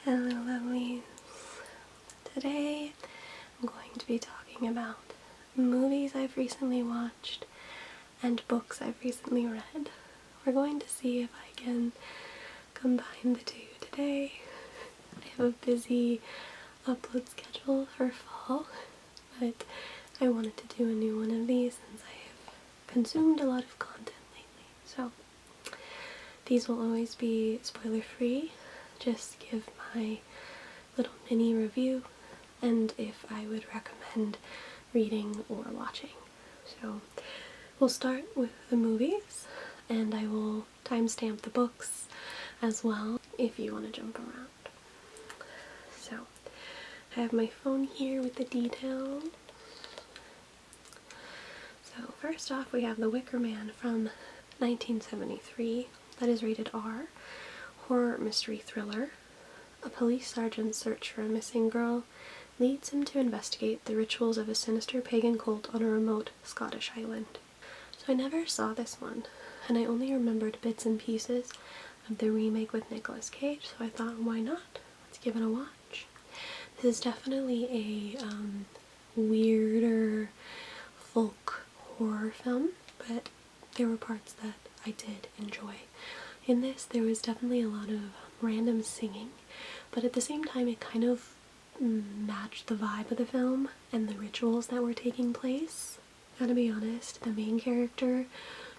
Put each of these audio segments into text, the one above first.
Hello lovelies. Today I'm going to be talking about movies I've recently watched and books I've recently read. We're going to see if I can combine the two today. I have a busy upload schedule for fall, but I wanted to do a new one of these since I have consumed a lot of content lately. So these will always be spoiler free. Just give my little mini review and if I would recommend reading or watching. So we'll start with the movies and I will timestamp the books as well if you want to jump around. So I have my phone here with the details. So first off we have The Wicker Man from 1973. That is rated R. Horror mystery thriller. A police sergeant's search for a missing girl leads him to investigate the rituals of a sinister pagan cult on a remote Scottish island. So I never saw this one, and I only remembered bits and pieces of the remake with Nicolas Cage, so I thought, why not? Let's give it a watch. This is definitely a weirder folk horror film, but there were parts that I did enjoy. In this, there was definitely a lot of random singing, but at the same time it kind of matched the vibe of the film and the rituals that were taking place. Gotta be honest, the main character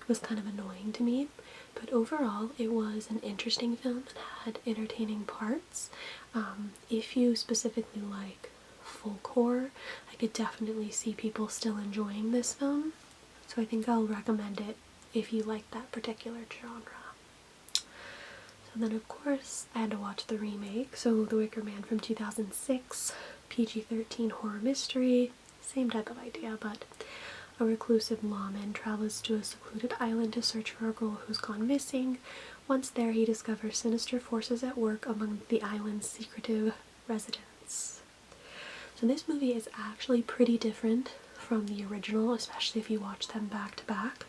was kind of annoying to me, but overall it was an interesting film and had entertaining parts. If you specifically like folk horror, I could definitely see people still enjoying this film, so I think I'll recommend it if you like that particular genre. So then of course I had to watch the remake, so The Wicker Man from 2006, PG-13 horror mystery, same type of idea, but a reclusive lawman travels to a secluded island to search for a girl who's gone missing. Once there he discovers sinister forces at work among the island's secretive residents. So this movie is actually pretty different from the original, especially if you watch them back to back.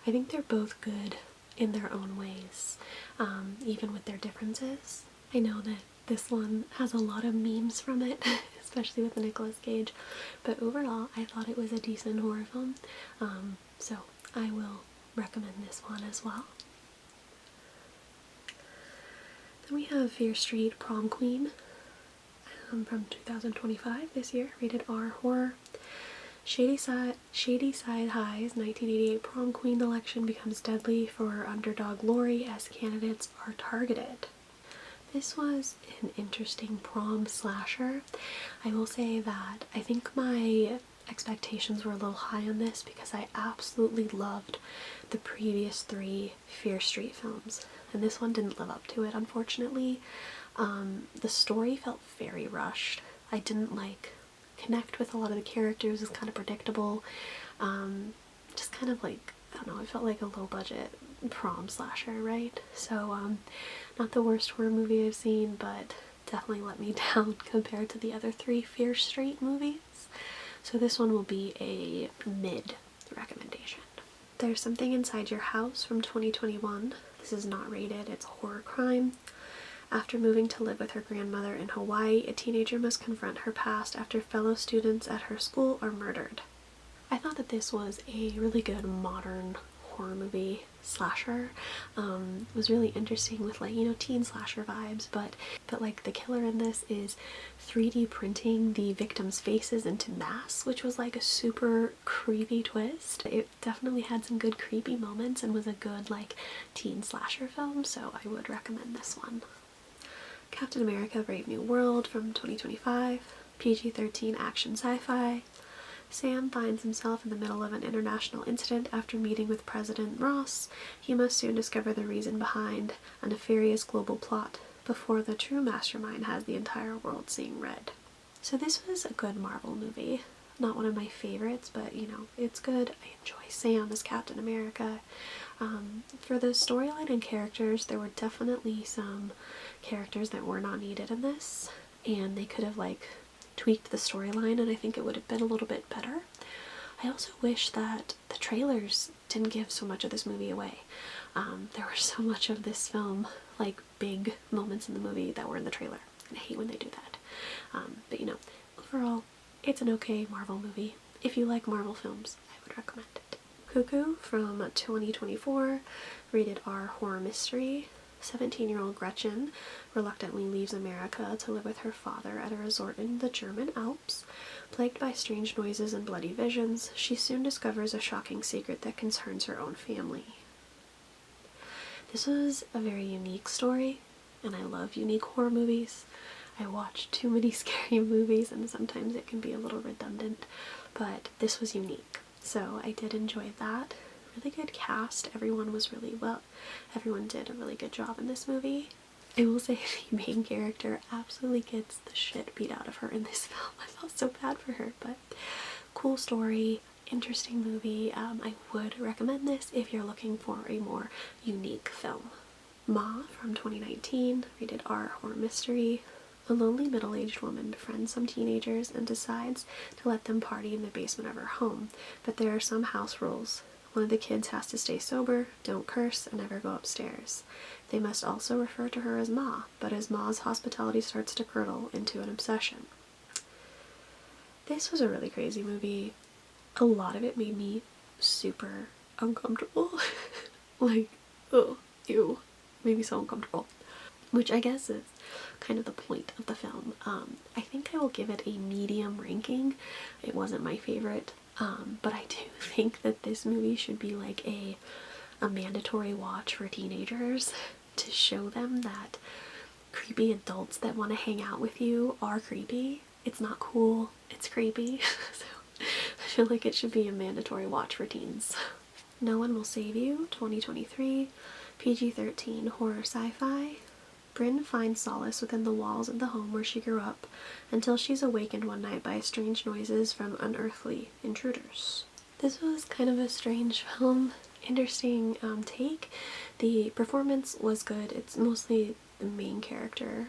I think they're both good in their own ways, even with their differences. I know that this one has a lot of memes from it, especially with Nicolas Cage, but overall I thought it was a decent horror film, so I will recommend this one as well. Then we have Fear Street Prom Queen from 2025, this year, rated R horror. Shady Side High's 1988 prom queen election becomes deadly for underdog Lori as candidates are targeted. This was an interesting prom slasher. I will say that I think my expectations were a little high on this because I absolutely loved the previous three Fear Street films, and this one didn't live up to it, unfortunately. The story felt very rushed. I didn't connect with a lot of the characters. Is kind of predictable. Just kind of like, I don't know, it felt like a low budget prom slasher, right? So not the worst horror movie I've seen, but definitely let me down compared to the other three Fear Street movies. So this one will be a mid recommendation. There's Something Inside Your House from 2021. This is not rated, it's a horror crime. After moving to live with her grandmother in Hawaii, a teenager must confront her past after fellow students at her school are murdered. I thought that this was a really good modern horror movie slasher. It was really interesting with teen slasher vibes, but like the killer in this is 3D printing the victims' faces into masks, which was like a super creepy twist. It definitely had some good creepy moments and was a good teen slasher film, so I would recommend this one. Captain America Brave New World from 2025, PG-13 action sci-fi. Sam finds himself in the middle of an international incident after meeting with President Ross. He must soon discover the reason behind a nefarious global plot before the true mastermind has the entire world seeing red. So this was a good Marvel movie. Not one of my favorites, but it's good. I enjoy Sam as Captain America. For the storyline and characters, there were definitely some characters that were not needed in this, and they could have tweaked the storyline and I think it would have been a little bit better. I also wish that the trailers didn't give so much of this movie away. There were so much of this film, big moments in the movie that were in the trailer, I hate when they do that. But you know, overall, it's an okay Marvel movie. If you like Marvel films, I would recommend it. Cuckoo from 2024, rated R horror mystery. 17-year-old Gretchen reluctantly leaves America to live with her father at a resort in the German Alps. Plagued by strange noises and bloody visions, she soon discovers a shocking secret that concerns her own family. This was a very unique story, and I love unique horror movies. I watch too many scary movies and sometimes it can be a little redundant, but this was unique. So I did enjoy that. Really good cast. Everyone did a really good job in this movie. I will say the main character absolutely gets the shit beat out of her in this film. I felt so bad for her, but cool story, interesting movie. I would recommend this if you're looking for a more unique film. Ma from 2019, rated R horror mystery. A lonely middle-aged woman befriends some teenagers and decides to let them party in the basement of her home, but there are some house rules. One of the kids has to stay sober, don't curse, and never go upstairs. They must also refer to her as Ma, but as Ma's hospitality starts to curdle into an obsession. This was a really crazy movie. A lot of it made me super uncomfortable. Like, oh, ew, made me so uncomfortable. Which I guess is kind of the point of the film. I think I will give it a medium ranking. It wasn't my favorite, but I do think that this movie should be like a mandatory watch for teenagers to show them that creepy adults that want to hang out with you are creepy. It's not cool, it's creepy. So I feel like it should be a mandatory watch for teens. No One Will Save You, 2023, PG-13 horror sci-fi. Bryn finds solace within the walls of the home where she grew up until she's awakened one night by strange noises from unearthly intruders. This was kind of a strange film, interesting take. The performance was good. It's mostly the main character,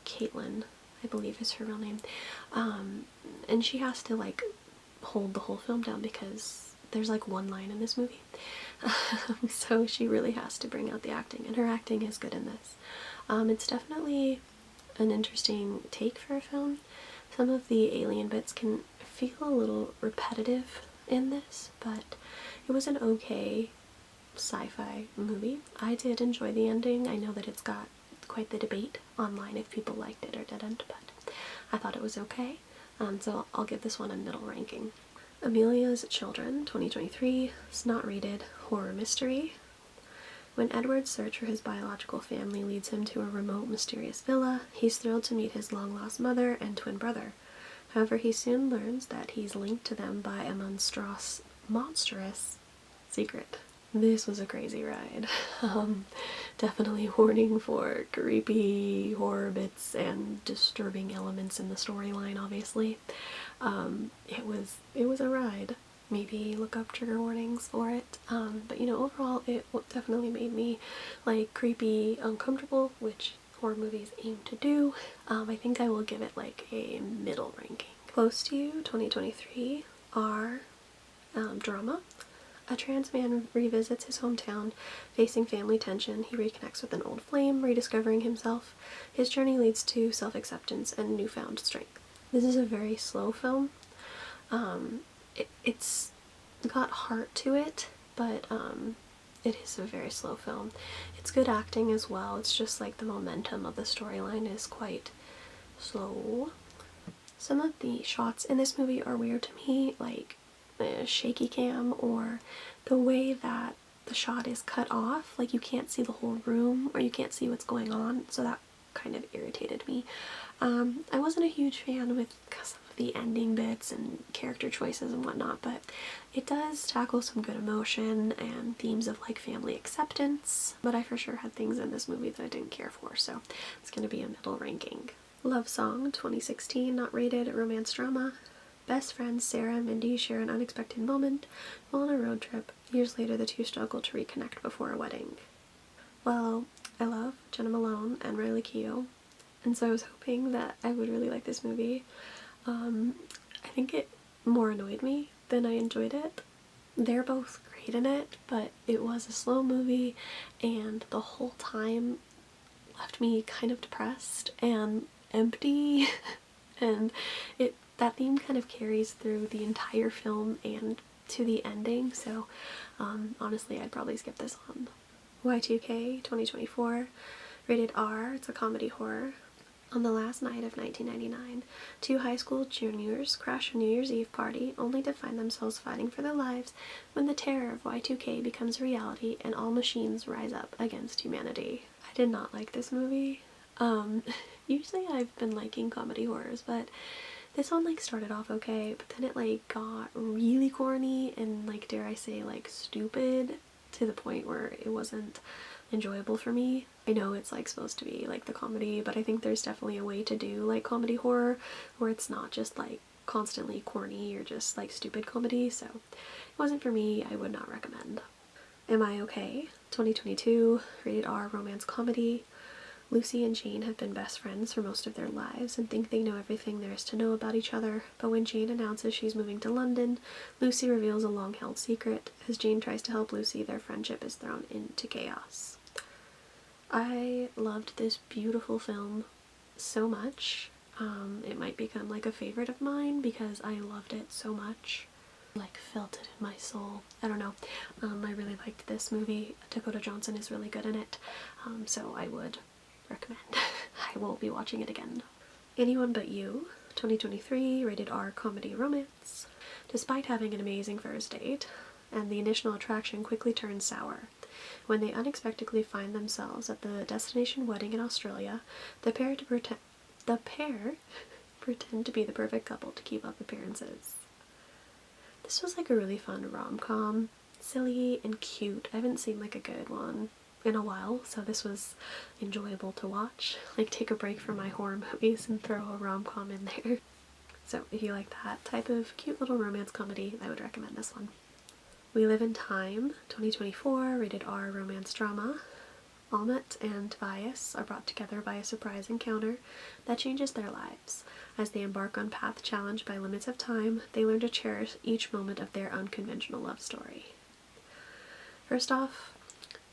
Caitlin, I believe is her real name, and she has to like hold the whole film down because there's like one line in this movie. So she really has to bring out the acting, and her acting is good in this. It's definitely an interesting take for a film. Some of the alien bits can feel a little repetitive in this, but it was an okay sci-fi movie. I did enjoy the ending. I know that it's got quite the debate online if people liked it or didn't, but I thought it was okay. So I'll give this one a middle ranking. Amelia's Children, 2023, it's not rated horror mystery. When Edward's search for his biological family leads him to a remote, mysterious villa, he's thrilled to meet his long-lost mother and twin brother. However, he soon learns that he's linked to them by a monstrous secret. This was a crazy ride. Definitely warning for creepy horror bits and disturbing elements in the storyline, obviously. It was a ride. Maybe look up trigger warnings for it. But you know, overall it definitely made me like creepy, uncomfortable, which horror movies aim to do. I think I will give it like a middle ranking. Close to You, 2023, are drama. A trans man revisits his hometown, facing family tension. He reconnects with an old flame, rediscovering himself. His journey leads to self-acceptance and newfound strength. This is a very slow film. It's got heart to it, but it is a very slow film. It's good acting as well. It's just like the momentum of the storyline is quite slow. Some of the shots in this movie are weird to me, like shaky cam, or the way that the shot is cut off, like you can't see the whole room or you can't see what's going on, so that kind of irritated me. I wasn't a huge fan with some of the ending bits and character choices and whatnot, but it does tackle some good emotion and themes of like family acceptance, but I for sure had things in this movie that I didn't care for, so it's gonna be a middle ranking. Love Song, 2016, not rated, romance drama. Best friends Sarah and Mindy share an unexpected moment while on a road trip. Years later, the two struggle to reconnect before a wedding. Well, I love Jenna Malone and Riley Keough, and so I was hoping that I would really like this movie. I think it more annoyed me than I enjoyed it. They're both great in it, but it was a slow movie, and the whole time left me kind of depressed and empty and that theme kind of carries through the entire film and to the ending, so honestly I'd probably skip this one. Y2K 2024, rated R, it's a comedy horror. On the last night of 1999, two high school juniors crash a New Year's Eve party only to find themselves fighting for their lives when the terror of Y2K becomes reality and all machines rise up against humanity. I did not like this movie. Usually I've been liking comedy horrors, but this one like started off okay, but then it like got really corny and like, dare I say, like stupid to the point where it wasn't enjoyable for me. I know it's like supposed to be like the comedy, but I think there's definitely a way to do like comedy horror where it's not just like constantly corny or just like stupid comedy, so it wasn't for me. I would not recommend. Am I Okay 2022, rated R, romance comedy. Lucy and Jane have been best friends for most of their lives and think they know everything there is to know about each other, but when Jane announces she's moving to London, Lucy reveals a long-held secret. As Jane tries to help Lucy, their friendship is thrown into chaos. I loved this beautiful film so much. It might become like a favorite of mine because I loved it so much. Like felt it in my soul. I don't know. I really liked this movie. Dakota Johnson is really good in it, so I would recommend. I will be watching it again. Anyone But You 2023, rated R, comedy romance. Despite having an amazing first date, and the initial attraction quickly turns sour. When they unexpectedly find themselves at the destination wedding in Australia, the pair pretend to be the perfect couple to keep up appearances. This was like a really fun rom-com, silly and cute. I haven't seen like a good one in a while, so this was enjoyable to watch. Like take a break from my horror movies and throw a rom-com in there. So if you like that type of cute little romance comedy, I would recommend this one. We Live in Time 2024, rated R, romance drama. Almet and Bias are brought together by a surprise encounter that changes their lives. As they embark on path challenged by limits of time, they learn to cherish each moment of their unconventional love story. First off,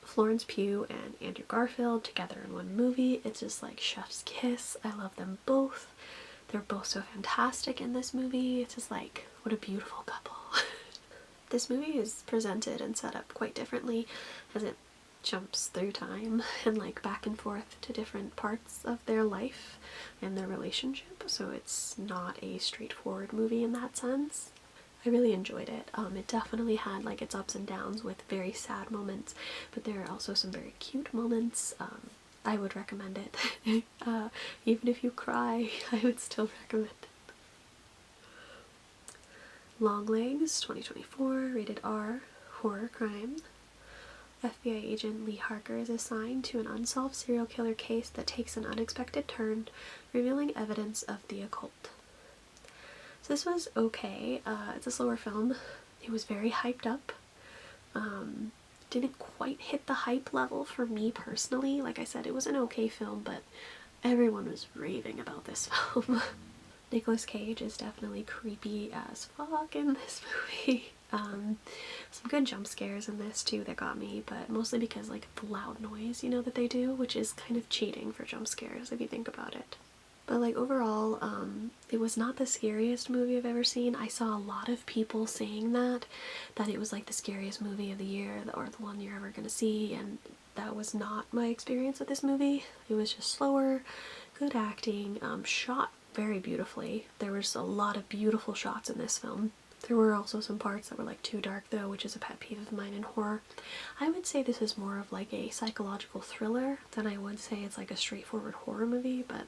Florence Pugh and Andrew Garfield together in one movie. It's just like chef's kiss. I love them both. They're both so fantastic in this movie. It's just like, what a beautiful couple. This movie is presented and set up quite differently as it jumps through time and like back and forth to different parts of their life and their relationship, so it's not a straightforward movie in that sense. I really enjoyed it. It definitely had like its ups and downs with very sad moments, but there are also some very cute moments. I would recommend it. Even if you cry, I would still recommend it. Longlegs 2024, rated R, horror crime. FBI agent Lee Harker is assigned to an unsolved serial killer case that takes an unexpected turn, revealing evidence of the occult. So this was okay. It's a slower film. It was very hyped up. Didn't quite hit the hype level for me personally. Like I said, it was an okay film, but everyone was raving about this film. Nicolas Cage is definitely creepy as fuck in this movie. Some good jump scares in this too that got me, but mostly because like the loud noise, you know, that they do, which is kind of cheating for jump scares if you think about it. But like overall, it was not the scariest movie I've ever seen. I saw a lot of people saying that it was like the scariest movie of the year or the one you're ever gonna see, and that was not my experience with this movie. It was just slower, good acting, shot very beautifully. There was a lot of beautiful shots in this film. There were also some parts that were like too dark though, which is a pet peeve of mine in horror. I would say this is more of like a psychological thriller than I would say it's like a straightforward horror movie, but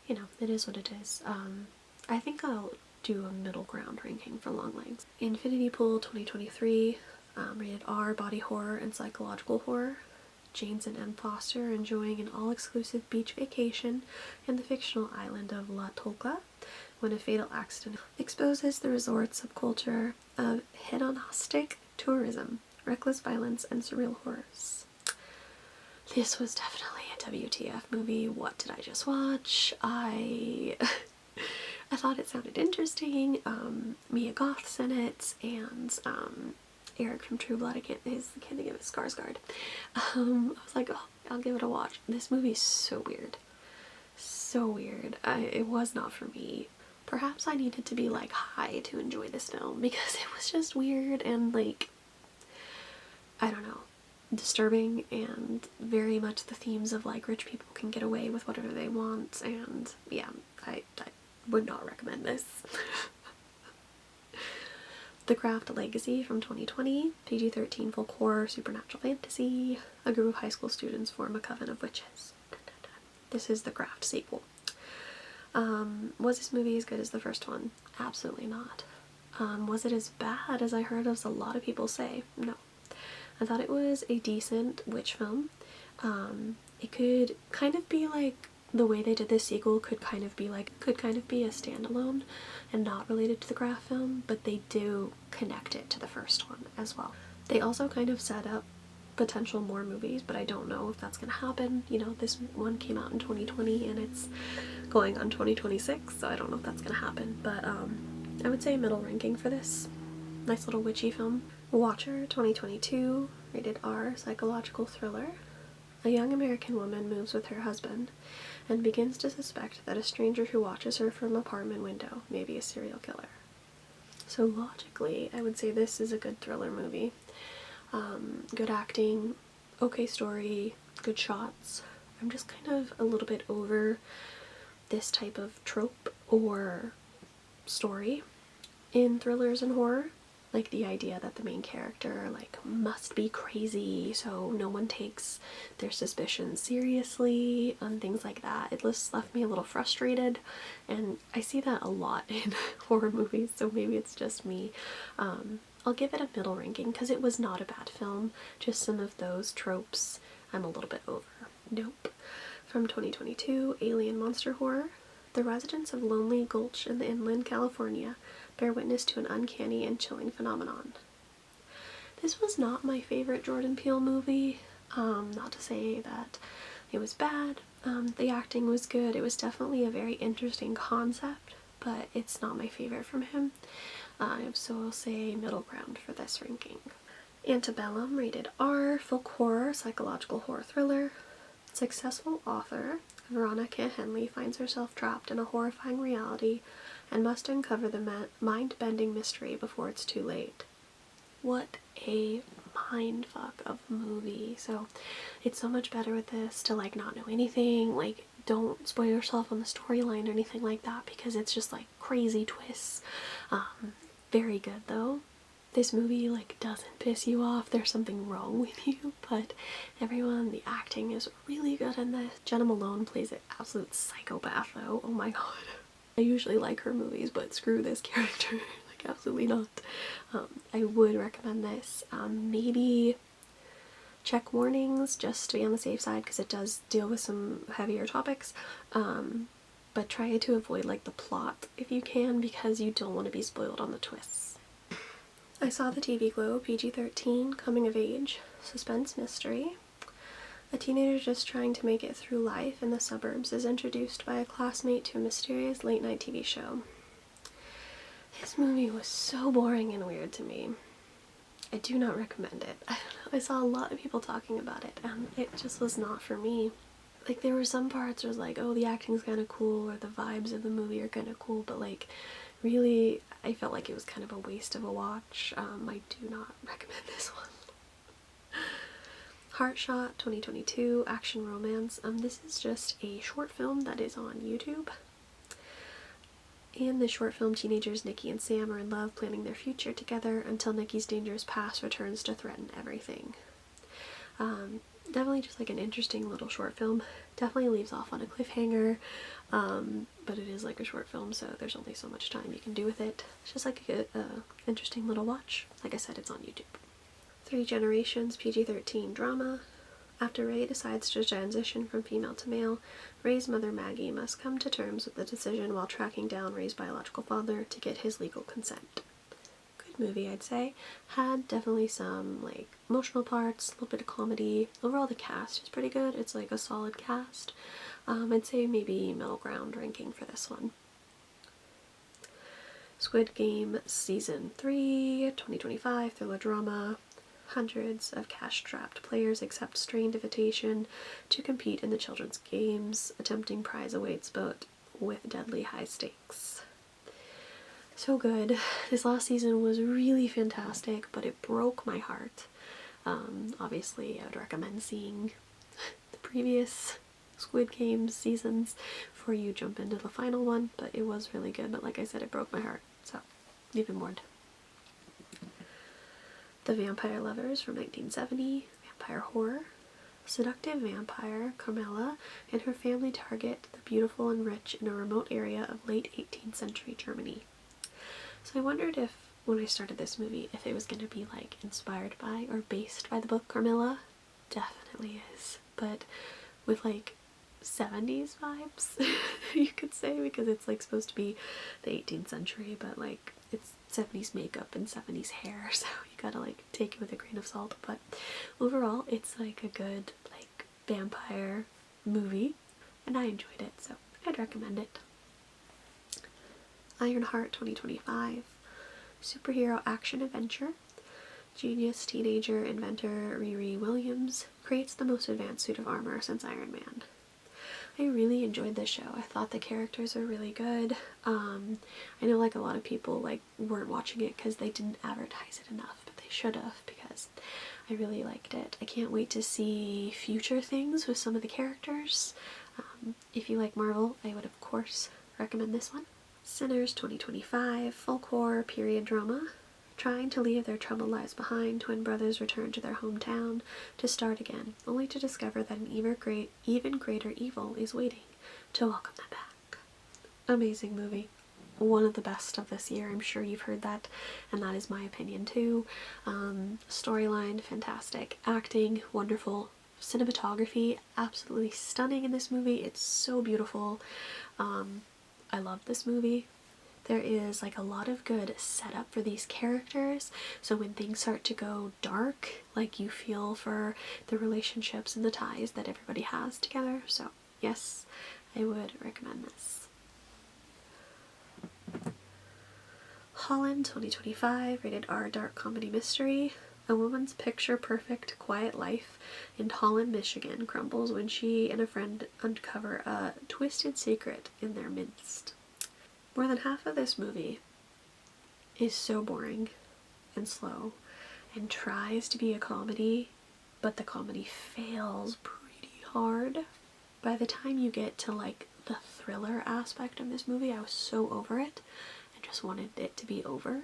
you know, it is what it is. I think I'll do a middle ground ranking for Longlegs. Infinity Pool 2023, rated R, body horror and psychological horror. James and Em Foster are enjoying an all-exclusive beach vacation in the fictional island of La Tolca when a fatal accident exposes the resort's subculture of hedonistic tourism, reckless violence, and surreal horrors. This was definitely a WTF movie. What did I just watch? I thought it sounded interesting. Mia Goth's in it, and Eric from True Blood. I can't think of it. Skarsgård. I was like, oh, I'll give it a watch. This movie is so weird. So weird. It was not for me. Perhaps I needed to be like high to enjoy this film because it was just weird and like, I don't know, disturbing, and very much the themes of like rich people can get away with whatever they want, and yeah, I would not recommend this. The Craft Legacy from 2020, PG-13 folk horror, supernatural fantasy. A group of high school students form a coven of witches. This is the Craft sequel. Was this movie as good as the first one? Absolutely not. Was it as bad as I heard as a lot of people say? No. I thought it was a decent witch film. It could kind of be like, the way they did this sequel could kind of be a standalone and not related to the Craft film, but they do connect it to the first one as well. They also kind of set up potential more movies, but I don't know if that's gonna happen. You know, this one came out in 2020 and it's going on 2026, so I don't know if that's gonna happen, but I would say middle ranking for this. Nice little witchy film. Watcher 2022, rated R, psychological thriller. A young American woman moves with her husband and begins to suspect that a stranger who watches her from an apartment window may be a serial killer. So logically, I would say this is a good thriller movie. Good acting, okay story, good shots. I'm just kind of a little bit over this type of trope or story in thrillers and horror. Like the idea that the main character like must be crazy so no one takes their suspicions seriously and things like that. It just left me a little frustrated, and I see that a lot in horror movies, so maybe it's just me. I'll give it a middle ranking because it was not a bad film, just some of those tropes I'm a little bit over. Nope. From 2022, alien monster horror. The residents of Lonely Gulch in the inland California bear witness to an uncanny and chilling phenomenon. This was not my favorite Jordan Peele movie. Not to say that it was bad. The acting was good. It was definitely a very interesting concept, but it's not my favorite from him. So I'll say middle ground for this ranking. Antebellum, rated R, folk horror, psychological horror thriller. Successful author Veronica Henley finds herself trapped in a horrifying reality and must uncover the mind-bending mystery before it's too late. What a mindfuck of a movie. So it's so much better with this to like not know anything, like don't spoil yourself on the storyline or anything like that, because it's just like crazy twists. Very good though. This movie like doesn't piss you off, there's something wrong with you, but everyone, the acting is really good in this. Jenna Malone plays an absolute psychopath though, oh my god. I usually like her movies, but screw this character, like absolutely not. I would recommend this. Maybe check warnings just to be on the safe side because it does deal with some heavier topics, but try to avoid like the plot if you can because you don't want to be spoiled on the twists. I saw the TV Glow, PG-13, coming of age, suspense mystery. A teenager just trying to make it through life in the suburbs is introduced by a classmate to a mysterious late-night TV show. This movie was so boring and weird to me. I do not recommend it. I saw a lot of people talking about it and it just was not for me. Like there were some parts where it was like, oh, the acting's kind of cool or the vibes of the movie are kind of cool, but like really I felt like it was kind of a waste of a watch. I do not recommend this one. Heartshot 2022, action romance. This is just a short film that is on YouTube. In the short film, teenagers Nikki and Sam are in love, planning their future together until Nikki's dangerous past returns to threaten everything. Definitely just like an interesting little short film. Definitely leaves off on a cliffhanger, but it is like a short film, so there's only so much time you can do with it. It's just like a interesting little watch. Like I said, it's on YouTube. 3 Generations, PG-13 drama. After Ray decides to transition from female to male, Ray's mother Maggie must come to terms with the decision while tracking down Ray's biological father to get his legal consent. Good movie, I'd say. Had definitely some like emotional parts, a little bit of comedy. Overall the cast is pretty good. It's like a solid cast. I'd say maybe middle ground ranking for this one. Squid Game Season 3, 2025, thriller drama. Hundreds of cash-strapped players accept strained invitation to compete in the children's games. A tempting prize awaits, but with deadly high stakes. So good. This last season was really fantastic, but it broke my heart. Obviously, I would recommend seeing the previous Squid Games seasons before you jump into the final one, but it was really good. But like I said, it broke my heart, so even more. The Vampire Lovers from 1970, vampire horror. Seductive vampire Carmela and her family target the beautiful and rich in a remote area of late 18th century Germany. So I wondered if, when I started this movie, if it was going to be like inspired by or based by the book Carmilla. Definitely is, but with like 70s vibes, you could say, because it's like supposed to be the 18th century, but like it's 70s makeup and 70s hair, so you gotta like take it with a grain of salt. But overall, it's like a good like vampire movie, and I enjoyed it, so I'd recommend it. Ironheart 2025, superhero action adventure. Genius teenager inventor Riri Williams creates the most advanced suit of armor since Iron Man. I really enjoyed this show. I thought the characters were really good. I know like a lot of people like weren't watching it because they didn't advertise it enough, but they should have, because I really liked it. I can't wait to see future things with some of the characters. If you like Marvel, I would of course recommend this one. Sinners 2025, folk horror period drama. Trying to leave their troubled lives behind, twin brothers return to their hometown to start again, only to discover that an even greater evil is waiting to welcome them back. Amazing movie. One of the best of this year. I'm sure you've heard that, and that is my opinion too. Storyline, fantastic. Acting, wonderful. Cinematography, absolutely stunning in this movie. It's so beautiful. I love this movie. There is like a lot of good setup for these characters, so when things start to go dark, like you feel for the relationships and the ties that everybody has together. So yes, I would recommend this. Holland 2025, rated R, dark comedy mystery. A woman's picture-perfect quiet life in Holland, Michigan crumbles when she and a friend uncover a twisted secret in their midst. More than half of this movie is so boring and slow and tries to be a comedy, but the comedy fails pretty hard. By the time you get to like the thriller aspect of this movie, I was so over it. I just wanted it to be over.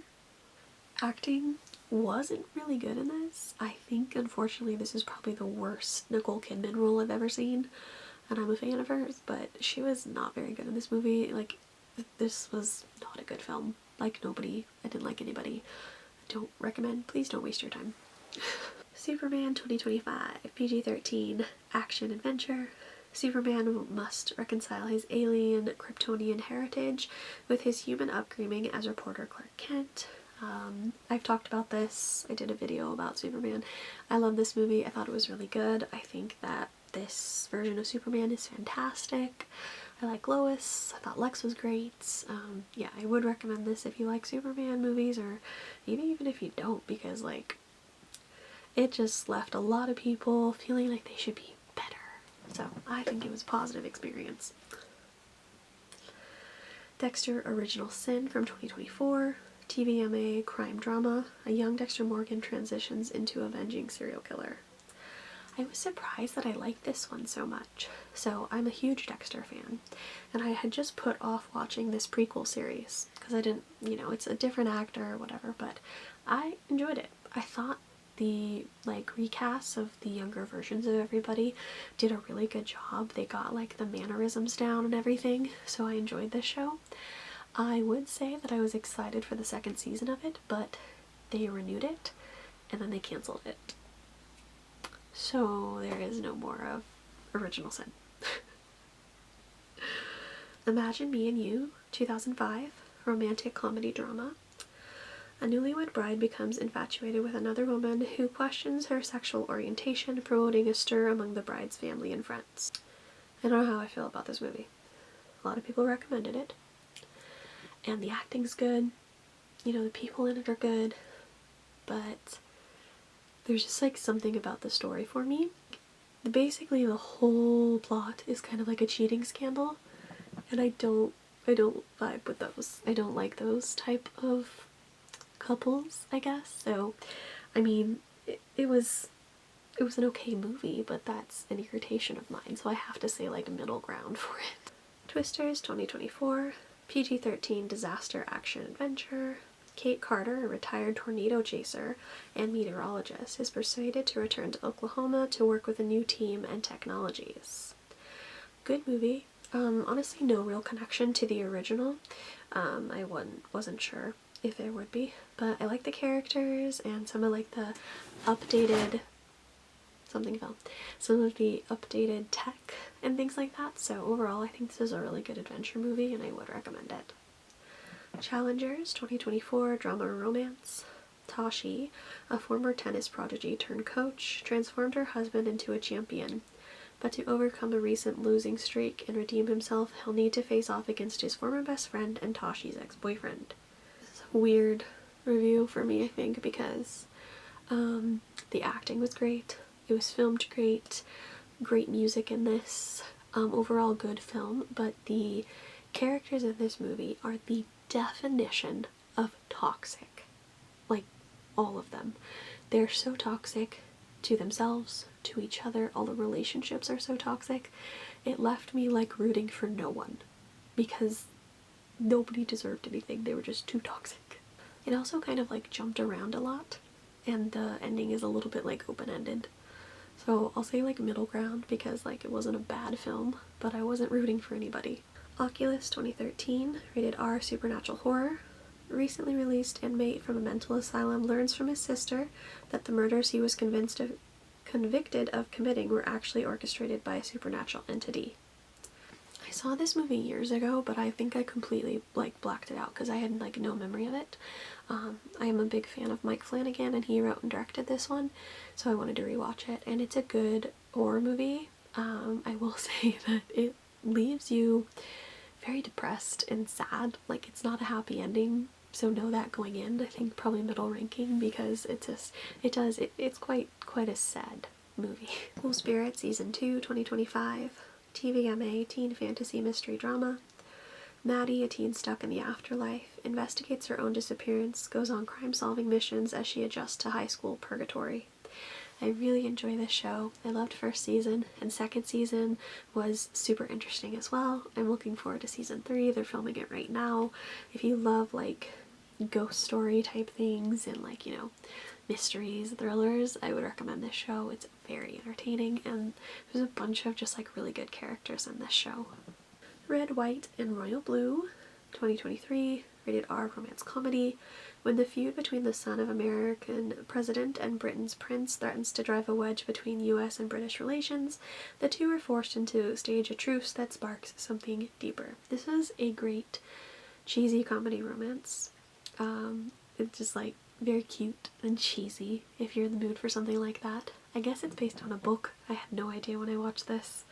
Acting wasn't really good in this. I think unfortunately this is probably the worst Nicole Kidman role I've ever seen, and I'm a fan of hers, but she was not very good in this movie. Like, this was not a good film. Like, I didn't like anybody. I don't recommend. Please don't waste your time. Superman 2025, PG-13, action adventure. Superman must reconcile his alien Kryptonian heritage with his human upbringing as reporter Clark Kent. I've talked about this. I did a video about Superman. I love this movie. I thought it was really good. I think that this version of Superman is fantastic. I like Lois. I thought Lex was great. Yeah, I would recommend this if you like Superman movies, or maybe even if you don't, because like it just left a lot of people feeling like they should be better. So I think it was a positive experience. Dexter Original Sin from 2024. TVMA crime drama. A young Dexter Morgan transitions into avenging serial killer. I was surprised that I liked this one so much. So I'm a huge Dexter fan, and I had just put off watching this prequel series because I didn't, it's a different actor or whatever, but I enjoyed it. I thought the like recasts of the younger versions of everybody did a really good job. They got like the mannerisms down and everything, so I enjoyed this show. I would say that I was excited for the second season of it, but they renewed it and then they canceled it. So there is no more of Original Sin. Imagine Me and You, 2005, romantic comedy drama. A newlywed bride becomes infatuated with another woman who questions her sexual orientation, promoting a stir among the bride's family and friends. I don't know how I feel about this movie. A lot of people recommended it, and the acting's good. you know, the people in it are good, but there's just like something about the story for me. Basically the whole plot is kind of like a cheating scandal, and I don't vibe with those. I don't like those type of couples, I guess. So I mean, it was an okay movie, but that's an irritation of mine, so I have to say like middle ground for it. Twisters 2024, PG-13 disaster action adventure. Kate Carter, a retired tornado chaser and meteorologist, is persuaded to return to Oklahoma to work with a new team and technologies. Good movie. Honestly, no real connection to the original. I wasn't sure if there would be, but I like the characters and some of like the updated some of the updated tech and things like that. So overall, I think this is a really good adventure movie and I would recommend it. Challengers 2024 drama romance. Tashi, a former tennis prodigy turned coach, transformed her husband into a champion. But to overcome a recent losing streak and redeem himself, he'll need to face off against his former best friend and Tashi's ex-boyfriend. This is a weird review for me, I think, because the acting was great. It was filmed great. Great music in this. Overall good film, but the characters in this movie are the definition of toxic. Like, all of them. They're so toxic to themselves, to each other. All the relationships are so toxic. It left me like rooting for no one because nobody deserved anything. They were just too toxic. It also kind of like jumped around a lot, and the ending is a little bit like open-ended. So I'll say like middle ground because like it wasn't a bad film, but I wasn't rooting for anybody. Oculus 2013, rated R supernatural horror. Recently released inmate from a mental asylum learns from his sister that the murders he was convicted of committing were actually orchestrated by a supernatural entity. I saw this movie years ago, but I think I completely like blacked it out because I had like no memory of it. I am a big fan of Mike Flanagan and he wrote and directed this one, so I wanted to rewatch it, and it's a good horror movie. I will say that it leaves you very depressed and sad. Like, it's not a happy ending, so know that going in. I think probably middle ranking because it's quite a sad movie. Cool Spirit Season 2 2025, TVMA teen fantasy mystery drama. Maddie, a teen stuck in the afterlife, investigates her own disappearance, goes on crime-solving missions as she adjusts to high school purgatory. I really enjoy this show. I loved first season, and second season was super interesting as well. I'm looking forward to season 3. They're filming it right now. If you love like ghost story type things and like, you know, mysteries, thrillers, I would recommend this show. It's very entertaining and there's a bunch of just like really good characters in this show. Red, White, and Royal Blue 2023, rated R romance comedy. When the feud between the son of American president and Britain's prince threatens to drive a wedge between US and British relations, the two are forced into stage a truce that sparks something deeper. This is a great cheesy comedy romance. It's just like very cute and cheesy if you're in the mood for something like that. I guess it's based on a book. I had no idea when I watched this.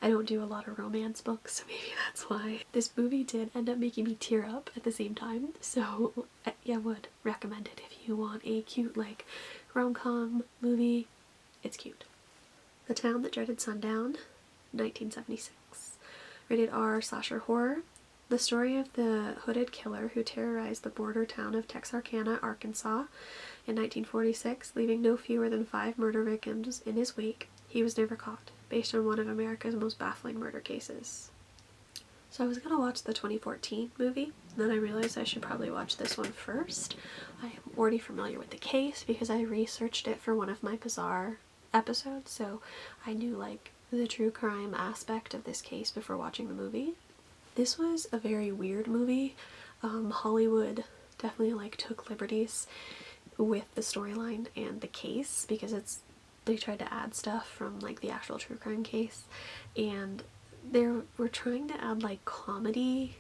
I don't do a lot of romance books, so maybe that's why. This movie did end up making me tear up at the same time, so I would recommend it if you want a cute, like, rom-com movie. It's cute. The Town That Dreaded Sundown, 1976. Rated R slasher horror. The story of the hooded killer who terrorized the border town of Texarkana, Arkansas in 1946, leaving no fewer than 5 murder victims in his wake. He was never caught, based on one of America's most baffling murder cases. So I was gonna watch the 2014 movie, then I realized I should probably watch this one first. I am already familiar with the case because I researched it for one of my Bizarre episodes, so I knew like the true crime aspect of this case before watching the movie. This was a very weird movie. Hollywood definitely like took liberties with the storyline and the case because they tried to add stuff from like the actual true crime case, and they were trying to add like comedy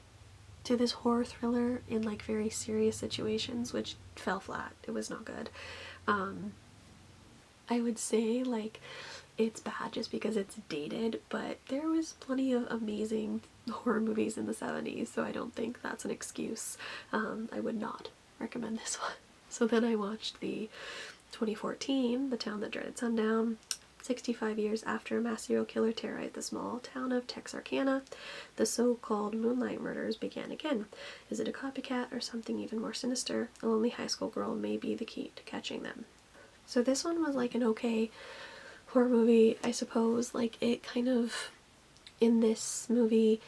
to this horror thriller in like very serious situations, which fell flat. It was not good. I would say like it's bad just because it's dated, but there was plenty of amazing horror movies in the 70s, so I don't think that's an excuse. I would not recommend this one. So then I watched the 2014, The Town That Dreaded Sundown. 65 years after a mass serial killer terrorized the small town of Texarkana, the so-called Moonlight Murders began again. Is it a copycat or something even more sinister? A lonely high school girl may be the key to catching them. So this one was like an okay horror movie, I suppose. Like, it kind of, in this movie,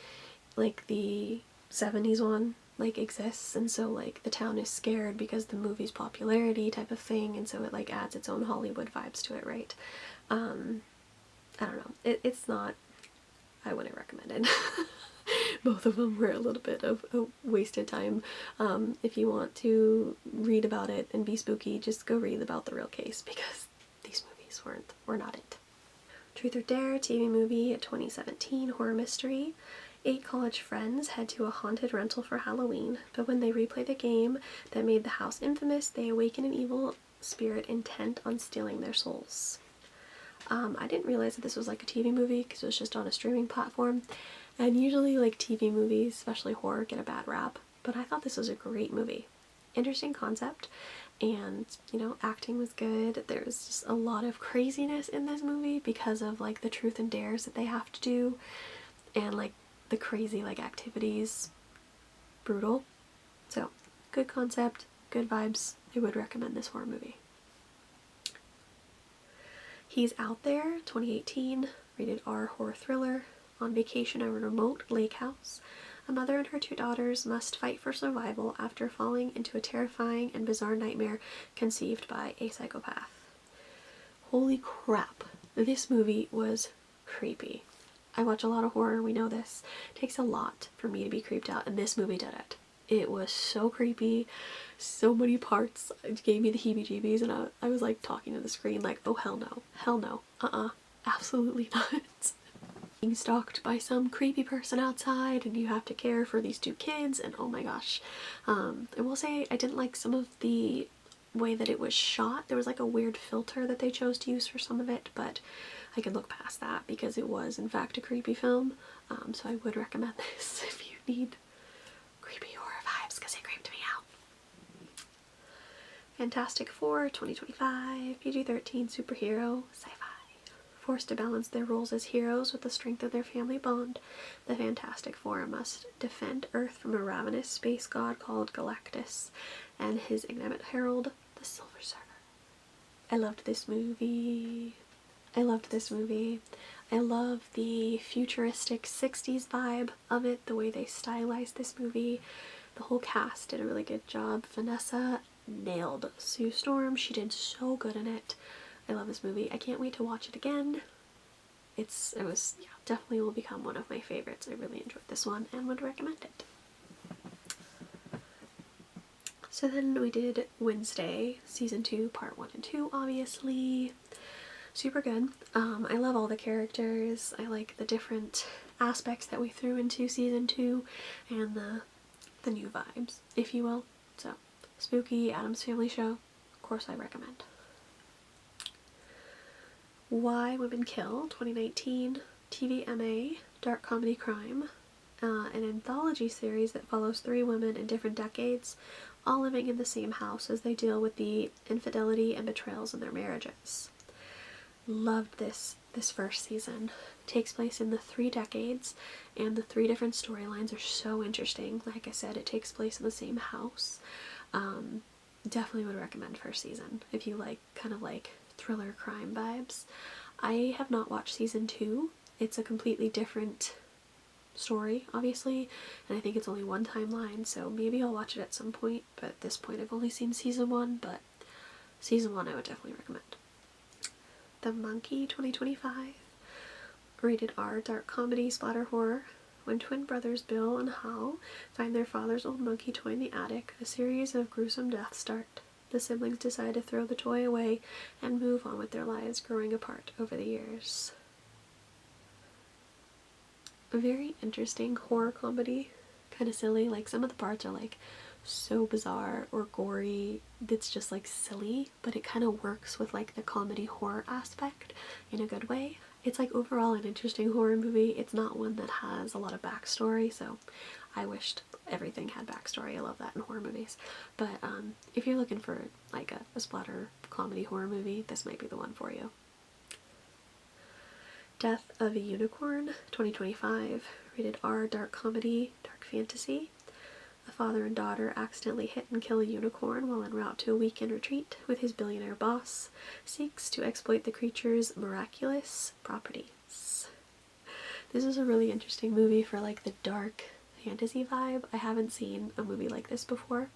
like the 70s one like exists, and so like the town is scared because the movie's popularity type of thing, and so it like adds its own Hollywood vibes to it, right? I don't know. It's not, I wouldn't recommend it. Both of them were a little bit of a wasted time. If you want to read about it and be spooky, just go read about the real case, because these movies were not it. Truth or Dare TV movie, a 2017 horror mystery. 8 college friends head to a haunted rental for Halloween, but when they replay the game that made the house infamous, they awaken an evil spirit intent on stealing their souls. I didn't realize that this was like a TV movie because it was just on a streaming platform, and usually like TV movies, especially horror, get a bad rap, but I thought this was a great movie. Interesting concept, and you know, acting was good. There's just a lot of craziness in this movie because of like the truth and dares that they have to do, and like the crazy like activities. Brutal. So good concept, good vibes. I would recommend this horror movie. He's Out There, 2018, rated R horror thriller. On vacation at a remote lake house, a mother and her 2 daughters must fight for survival after falling into a terrifying and bizarre nightmare conceived by a psychopath. Holy crap, this movie was creepy. I watch a lot of horror, we know this. It takes a lot for me to be creeped out, and this movie did it. It was so creepy, so many parts. It gave me the heebie-jeebies, and I was like talking to the screen like, oh hell no, absolutely not. Being stalked by some creepy person outside, and you have to care for these 2 kids, and oh my gosh. I will say I didn't like some of the way that it was shot. There was like a weird filter that they chose to use for some of it, but I could look past that because it was in fact a creepy film. So I would recommend this if you need creepy horror vibes, because it creeped me out. Fantastic Four, 2025, PG-13 superhero sci-fi. Forced to balance their roles as heroes with the strength of their family bond, the Fantastic Four must defend Earth from a ravenous space god called Galactus and his ignorant herald, the Silver Surfer. I loved this movie. I loved this movie. I love the futuristic 60s vibe of it, the way they stylized this movie. The whole cast did a really good job. Vanessa nailed Sue Storm. She did so good in it. I love this movie. I can't wait to watch it again. Definitely will become one of my favorites. I really enjoyed this one and would recommend it. So then we did Wednesday, season 2, part 1 and 2, obviously. Super good. I love all the characters. I like the different aspects that we threw into season 2 and the new vibes, if you will. So, spooky, Addams Family show, of course I recommend. Why Women Kill, 2019, TVMA, dark comedy crime, an anthology series that follows 3 women in different decades, all living in the same house as they deal with the infidelity and betrayals in their marriages. Loved this first season. It takes place in the 3 decades, and the 3 different storylines are so interesting. Like I said, it takes place in the same house. Definitely would recommend first season if you like kind of like thriller crime vibes. I have not watched season 2. It's a completely different story, obviously, and I think it's only one timeline, so maybe I'll watch it at some point, but at this point I've only seen season 1, but season 1 I would definitely recommend. The Monkey, 2025, rated R, dark comedy, splatter horror. When twin brothers Bill and Hal find their father's old monkey toy in the attic, a series of gruesome deaths start. The siblings decide to throw the toy away and move on with their lives, growing apart over the years. A very interesting horror comedy. Kind of silly. Like, some of the parts are like so bizarre or gory that's just like silly, but it kind of works with like the comedy horror aspect in a good way. It's like overall an interesting horror movie. It's not one that has a lot of backstory, so I wished everything had backstory. I love that in horror movies. But if you're looking for like a splatter comedy horror movie, this might be the one for you. Death of a Unicorn, 2025, rated R, dark comedy, dark fantasy. A father and daughter accidentally hit and kill a unicorn while en route to a weekend retreat with his billionaire boss, seeks to exploit the creature's miraculous properties. This is a really interesting movie for like the dark fantasy vibe. I haven't seen a movie like this before.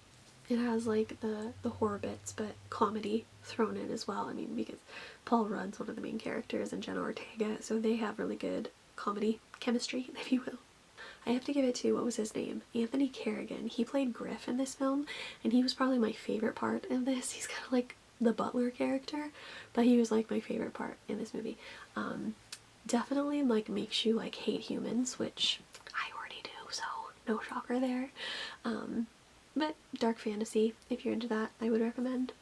It has like the horror bits, but comedy thrown in as well. I mean, because Paul Rudd's one of the main characters and Jenna Ortega, so they have really good comedy chemistry, if you will. I have to give it to, what was his name? Anthony Carrigan. He played Griff in this film, and he was probably my favorite part of this. He's kind of like the butler character, but he was like my favorite part in this movie. Definitely like makes you like hate humans, which I already do, so no shocker there. But dark fantasy, if you're into that, I would recommend.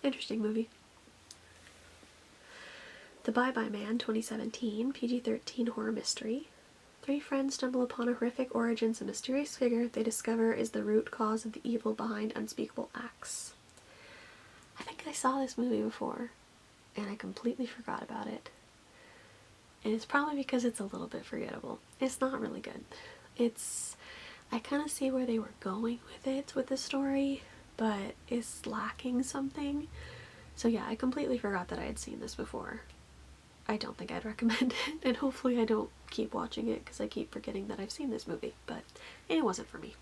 Interesting movie. The Bye Bye Man, 2017, PG-13 horror mystery. Three friends stumble upon a horrific origins and mysterious figure they discover is the root cause of the evil behind unspeakable acts. I think I saw this movie before, and I completely forgot about it. And it's probably because it's a little bit forgettable. It's not really good. I kind of see where they were going with it, with the story, but it's lacking something. So yeah, I completely forgot that I had seen this before. I don't think I'd recommend it, and hopefully I don't keep watching it because I keep forgetting that I've seen this movie, but it wasn't for me.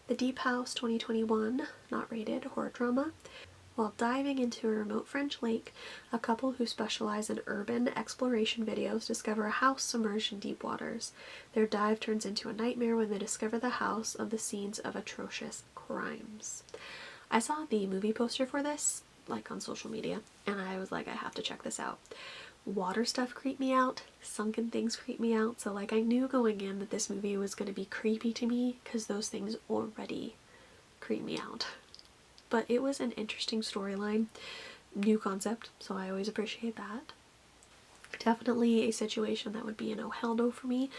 The Deep House, 2021, not rated, horror drama. While diving into a remote French lake, a couple who specialize in urban exploration videos discover a house submerged in deep waters. Their dive turns into a nightmare when they discover the house of the scenes of atrocious crimes. I saw the movie poster for this, like on social media, and I was like, I have to check this out. Water stuff creep me out, sunken things creep me out, so like I knew going in that this movie was going to be creepy to me because those things already creep me out. But it was an interesting storyline, new concept, so I always appreciate that. Definitely a situation that would be a no hell no for me.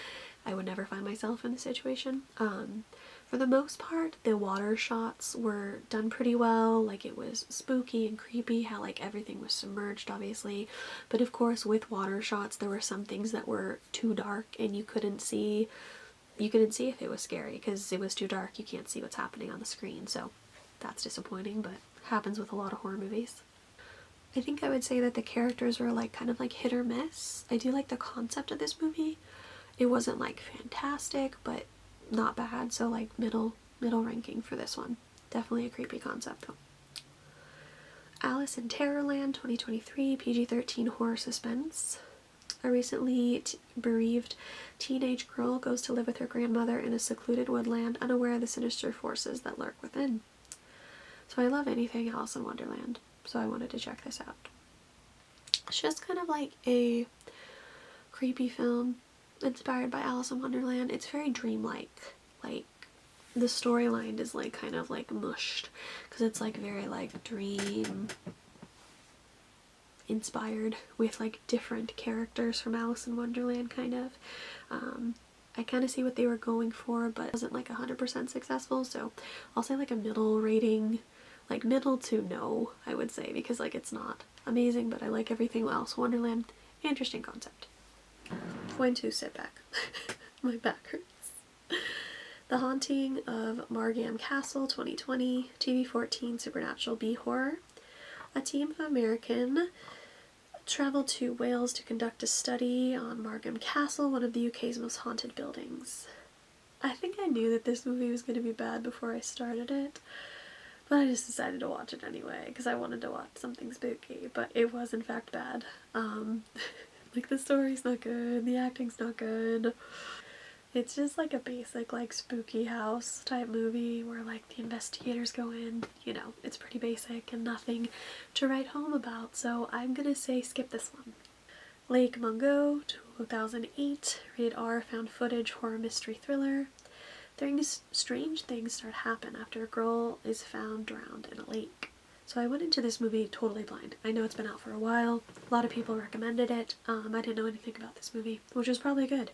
I would never find myself in the situation. For the most part, the water shots were done pretty well. Like, it was spooky and creepy how like everything was submerged, obviously, but of course with water shots there were some things that were too dark and you couldn't see if it was scary because it was too dark. You can't see what's happening on the screen, so that's disappointing, but happens with a lot of horror movies. I think I would say that the characters were like kind of like hit or miss. I do like the concept of this movie. It wasn't like fantastic, but not bad, so like middle ranking for this one. Definitely a creepy concept though. Alice in Terrorland, 2023, PG-13 horror suspense. A recently bereaved teenage girl goes to live with her grandmother in a secluded woodland, unaware of the sinister forces that lurk within. So I love anything Alice in Wonderland, so I wanted to check this out. It's just kind of like a creepy film inspired by Alice in Wonderland. It's very dreamlike. Like, the storyline is like kind of like mushed because it's like very like dream inspired with like different characters from Alice in Wonderland, kind of. I kind of see what they were going for, but it wasn't like 100% successful, so I'll say like a middle rating, like middle to no, I would say, because like it's not amazing, but I like everything else. Wonderland, interesting concept. Going to sit back. My back hurts. The Haunting of Margam Castle, 2020, TV-14 supernatural B-horror. A team of American traveled to Wales to conduct a study on Margam Castle, one of the UK's most haunted buildings. I think I knew that this movie was going to be bad before I started it, but I just decided to watch it anyway because I wanted to watch something spooky, but it was in fact bad. Like, the story's not good, the acting's not good. It's just like a basic like spooky house type movie where like the investigators go in, you know, it's pretty basic and nothing to write home about, so I'm gonna say skip this one. Lake Mungo, 2008, rated R, found footage horror mystery thriller. Strange things start to happen after a girl is found drowned in a lake. So I went into this movie totally blind. I know it's been out for a while. A lot of people recommended it. I didn't know anything about this movie, which was probably good.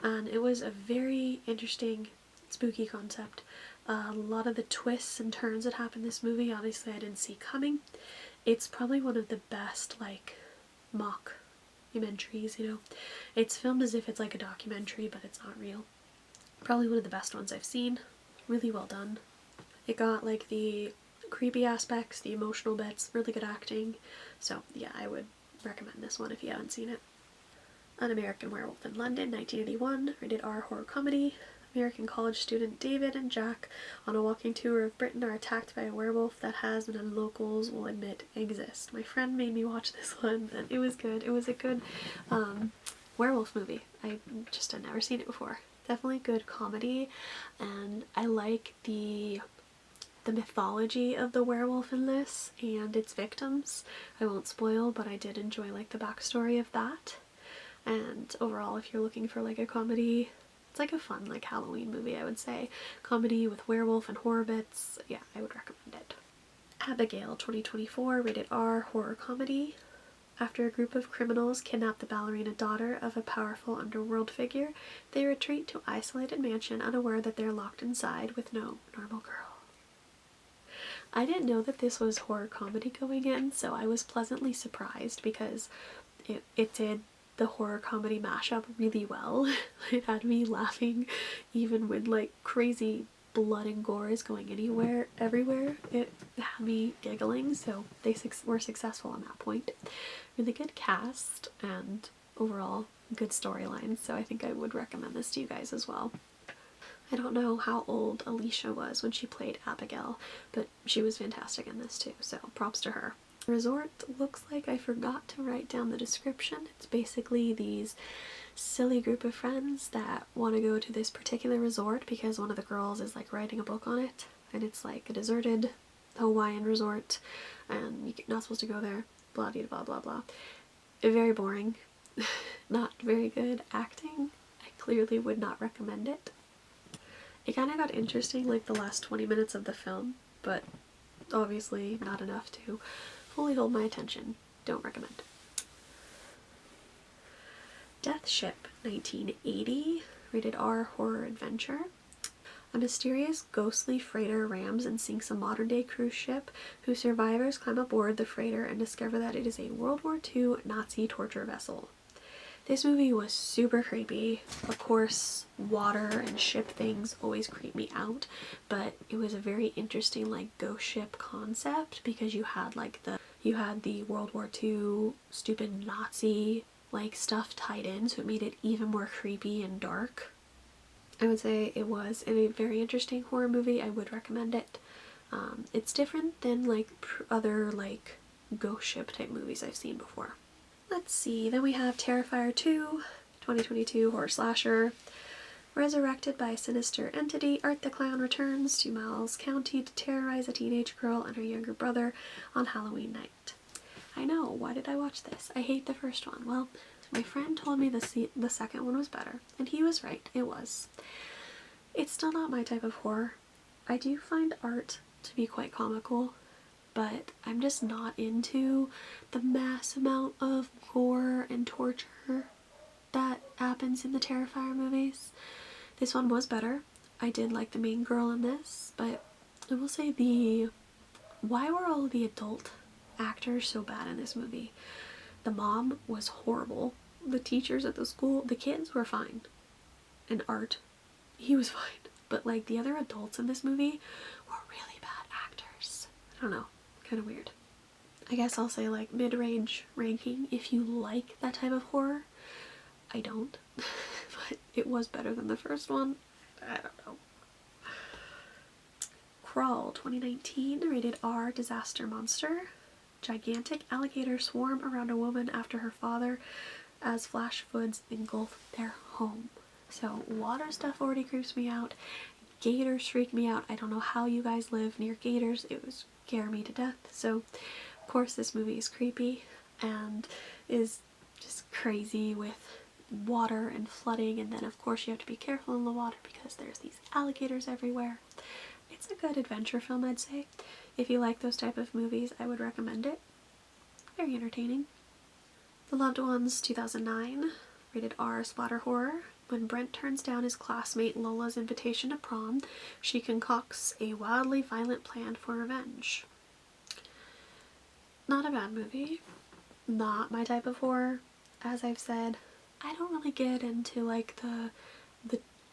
And it was a very interesting, spooky concept. A lot of the twists and turns that happen in this movie, obviously I didn't see coming. It's probably one of the best, like, mock-umentaries, you know. It's filmed as if it's like a documentary, but it's not real. Probably one of the best ones I've seen. Really well done. It got, like, the creepy aspects, the emotional bits, really good acting. So, yeah, I would recommend this one if you haven't seen it. An American Werewolf in London, 1981, rated R horror comedy. American college student David and Jack on a walking tour of Britain are attacked by a werewolf that has and locals will admit exists. My friend made me watch this one and it was good. It was a good werewolf movie. I just had never seen it before. Definitely good comedy, and I like the mythology of the werewolf in this and its victims. I won't spoil, but I did enjoy like the backstory of that. And overall, if you're looking for like a comedy, it's like a fun like Halloween movie, I would say. Comedy with werewolf and horror bits, yeah, I would recommend it. Abigail, 2024, rated R horror comedy. After a group of criminals kidnap the ballerina daughter of a powerful underworld figure, they retreat to an isolated mansion unaware that they're locked inside with no normal girl. I didn't know that this was horror comedy going in, so I was pleasantly surprised because it did the horror comedy mashup really well. It had me laughing even when like crazy blood and gore is going everywhere. It had me giggling, so they were successful on that point. Really good cast and overall good storyline, so I think I would recommend this to you guys as well. I don't know how old Alicia was when she played Abigail, but she was fantastic in this too, so props to her. Resort looks like I forgot to write down the description. It's basically these silly group of friends that want to go to this particular resort because one of the girls is like writing a book on it, and it's like a deserted Hawaiian resort and you're not supposed to go there, blah blah blah blah. Very boring. Not very good acting. I clearly would not recommend it. It kind of got interesting like the last 20 minutes of the film, but obviously not enough to fully hold my attention. Don't recommend. Death Ship, 1980, rated R horror adventure. A mysterious ghostly freighter rams and sinks a modern-day cruise ship whose survivors climb aboard the freighter and discover that it is a World War II Nazi torture vessel. This movie was super creepy. Of course, water and ship things always creep me out, but it was a very interesting like ghost ship concept because you had the World War II stupid Nazi like stuff tied in, so it made it even more creepy and dark. I would say it was a very interesting horror movie. I would recommend it. It's different than like other like ghost ship type movies I've seen before. Let's see, then we have Terrifier 2, 2022 horror slasher. Resurrected by a sinister entity, Art the Clown returns to Miles County to terrorize a teenage girl and her younger brother on Halloween night. I know, why did I watch this? I hate the first one. Well, my friend told me the second one was better, and he was right, it was. It's still not my type of horror. I do find Art to be quite comical, but I'm just not into the mass amount of gore and torture that happens in the Terrifier movies. This one was better. I did like the main girl in this, but I will say why were all the adult actors so bad in this movie? The mom was horrible. The teachers at the school, the kids were fine. And Art, he was fine. But like the other adults in this movie were really bad actors. I don't know. Kind of weird. I guess I'll say like mid-range ranking if you like that type of horror. I don't, but it was better than the first one. I don't know. Crawl, 2019, rated R disaster monster. Gigantic alligators swarm around a woman after her father as flash floods engulf their home. So water stuff already creeps me out. Gators freak me out. I don't know how you guys live near gators. It would scare me to death. So of course this movie is creepy and is just crazy with water and flooding, and then of course you have to be careful in the water because there's these alligators everywhere. it's a good adventure film, I'd say. If you like those type of movies, I would recommend it. Very entertaining. The Loved Ones, 2009, rated R splatter horror. When Brent turns down his classmate Lola's invitation to prom, she concocts a wildly violent plan for revenge. Not a bad movie. Not my type of horror. As I've said, I don't really get into like the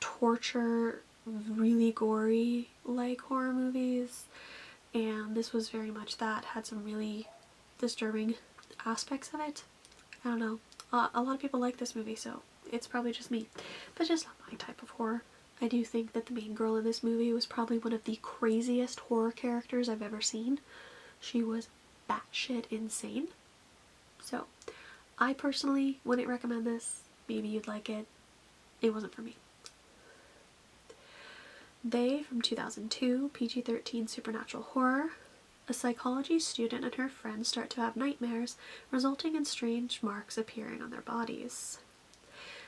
torture, really gory like horror movies, and this was very much that. Had some really disturbing aspects of it. I don't know. A lot of people like this movie, so it's probably just me, but just not my type of horror. I do think that the main girl in this movie was probably one of the craziest horror characters I've ever seen. She was batshit insane. So, I personally wouldn't recommend this. Maybe you'd like it. It wasn't for me. They, from 2002, PG-13 supernatural horror. A psychology student and her friends start to have nightmares, resulting in strange marks appearing on their bodies.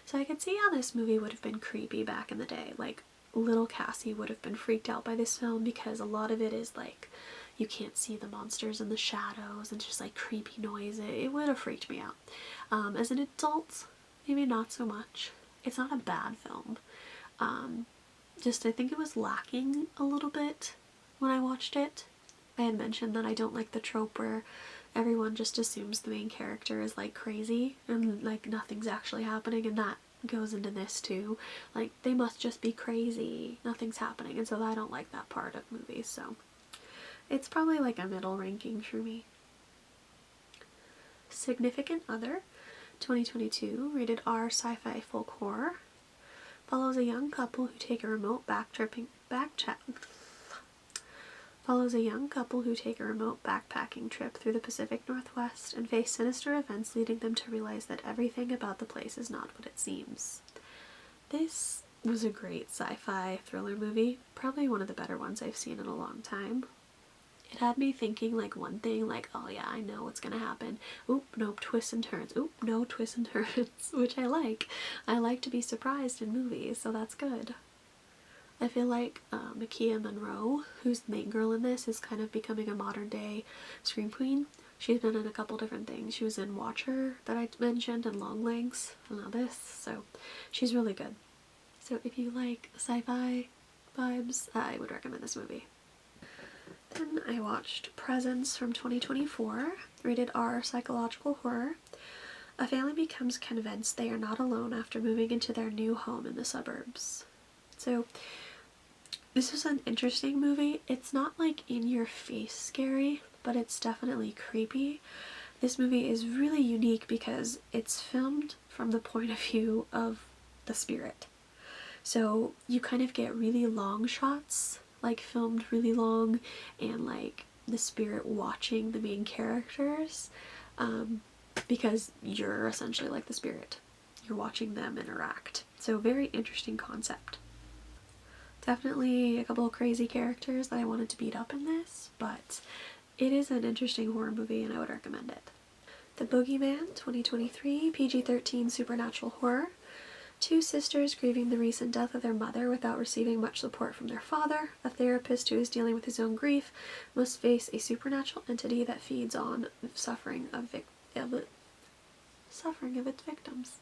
So I could see how this movie would have been creepy back in the day. Like, little Cassie would have been freaked out by this film because a lot of it is like, you can't see the monsters in the shadows and just like creepy noise. It would have freaked me out. As an adult, maybe not so much. It's not a bad film. Just I think it was lacking a little bit when I watched it. I had mentioned that I don't like the trope where everyone just assumes the main character is like crazy and like nothing's actually happening, and that goes into this too. Like, they must just be crazy, nothing's happening, and so I don't like that part of movies, so it's probably like a middle ranking for me. Significant Other, 2022, rated R sci-fi folk horror. Follows a young couple who take a remote backpacking trip through the Pacific Northwest and face sinister events, leading them to realize that everything about the place is not what it seems. This was a great sci-fi thriller movie, probably one of the better ones I've seen in a long time. It had me thinking like one thing, like, oh yeah, I know what's gonna happen. Oop, nope, twists and turns. Oop, no twists and turns, which I like. I like to be surprised in movies, so that's good. I feel like Makia Monroe, who's the main girl in this, is kind of becoming a modern day scream queen. She's been in a couple different things. She was in Watcher that I mentioned, and Long Legs, and now this, so she's really good. So if you like sci-fi vibes, I would recommend this movie. Then I watched Presence from 2024, rated R psychological horror. A family becomes convinced they are not alone after moving into their new home in the suburbs. So this was an interesting movie. It's not like in your face scary, but it's definitely creepy. This movie is really unique because it's filmed from the point of view of the spirit. So you kind of get really long shots, like filmed really long, and like the spirit watching the main characters, because you're essentially like the spirit. You're watching them interact. So very interesting concept. Definitely a couple of crazy characters that I wanted to beat up in this, but it is an interesting horror movie and I would recommend it. The Boogeyman, 2023, PG-13 supernatural horror. Two sisters grieving the recent death of their mother without receiving much support from their father. A therapist who is dealing with his own grief must face a supernatural entity that feeds on suffering of its victims.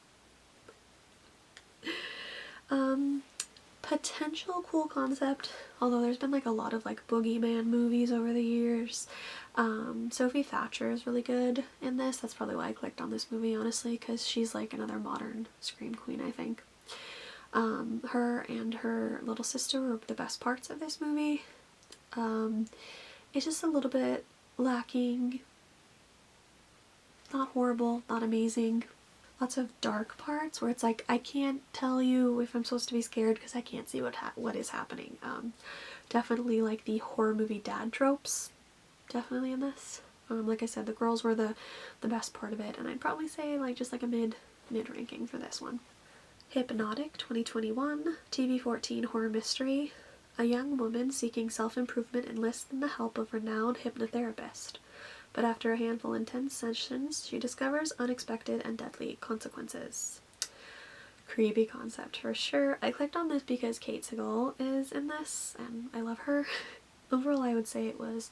Potential cool concept, although there's been like a lot of like boogeyman movies over the years. Sophie Thatcher is really good in this. That's probably why I clicked on this movie, honestly, because she's like another modern scream queen, I think. Her and her little sister were the best parts of this movie. It's just a little bit lacking. Not horrible, not amazing. Lots of dark parts where it's like, I can't tell you if I'm supposed to be scared because I can't see what is happening. Definitely like the horror movie dad tropes, definitely in this. Like I said, the girls were the best part of it, and I'd probably say like just like a mid ranking for this one. Hypnotic, 2021, TV-14 horror mystery. A young woman seeking self-improvement enlists in the help of a renowned hypnotherapist. But after a handful of intense sessions, she discovers unexpected and deadly consequences. Creepy concept for sure. I clicked on this because Kate Siegel is in this and I love her. Overall, I would say it was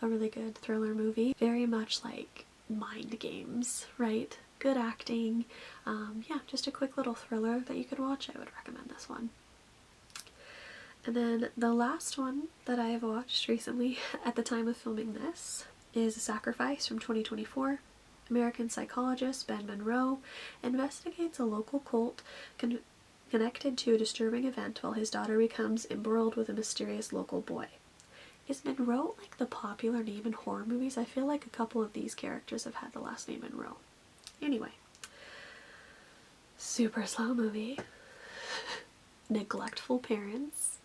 a really good thriller movie. Very much like Mind Games, right? Good acting. Yeah, just a quick little thriller that you could watch. I would recommend this one. And then the last one that I have watched recently at the time of filming this is A Sacrifice from 2024. American psychologist Ben Monroe investigates a local cult connected to a disturbing event while his daughter becomes embroiled with a mysterious local boy. Is Monroe like the popular name in horror movies? I feel like a couple of these characters have had the last name Monroe. Anyway, super slow movie. Neglectful parents.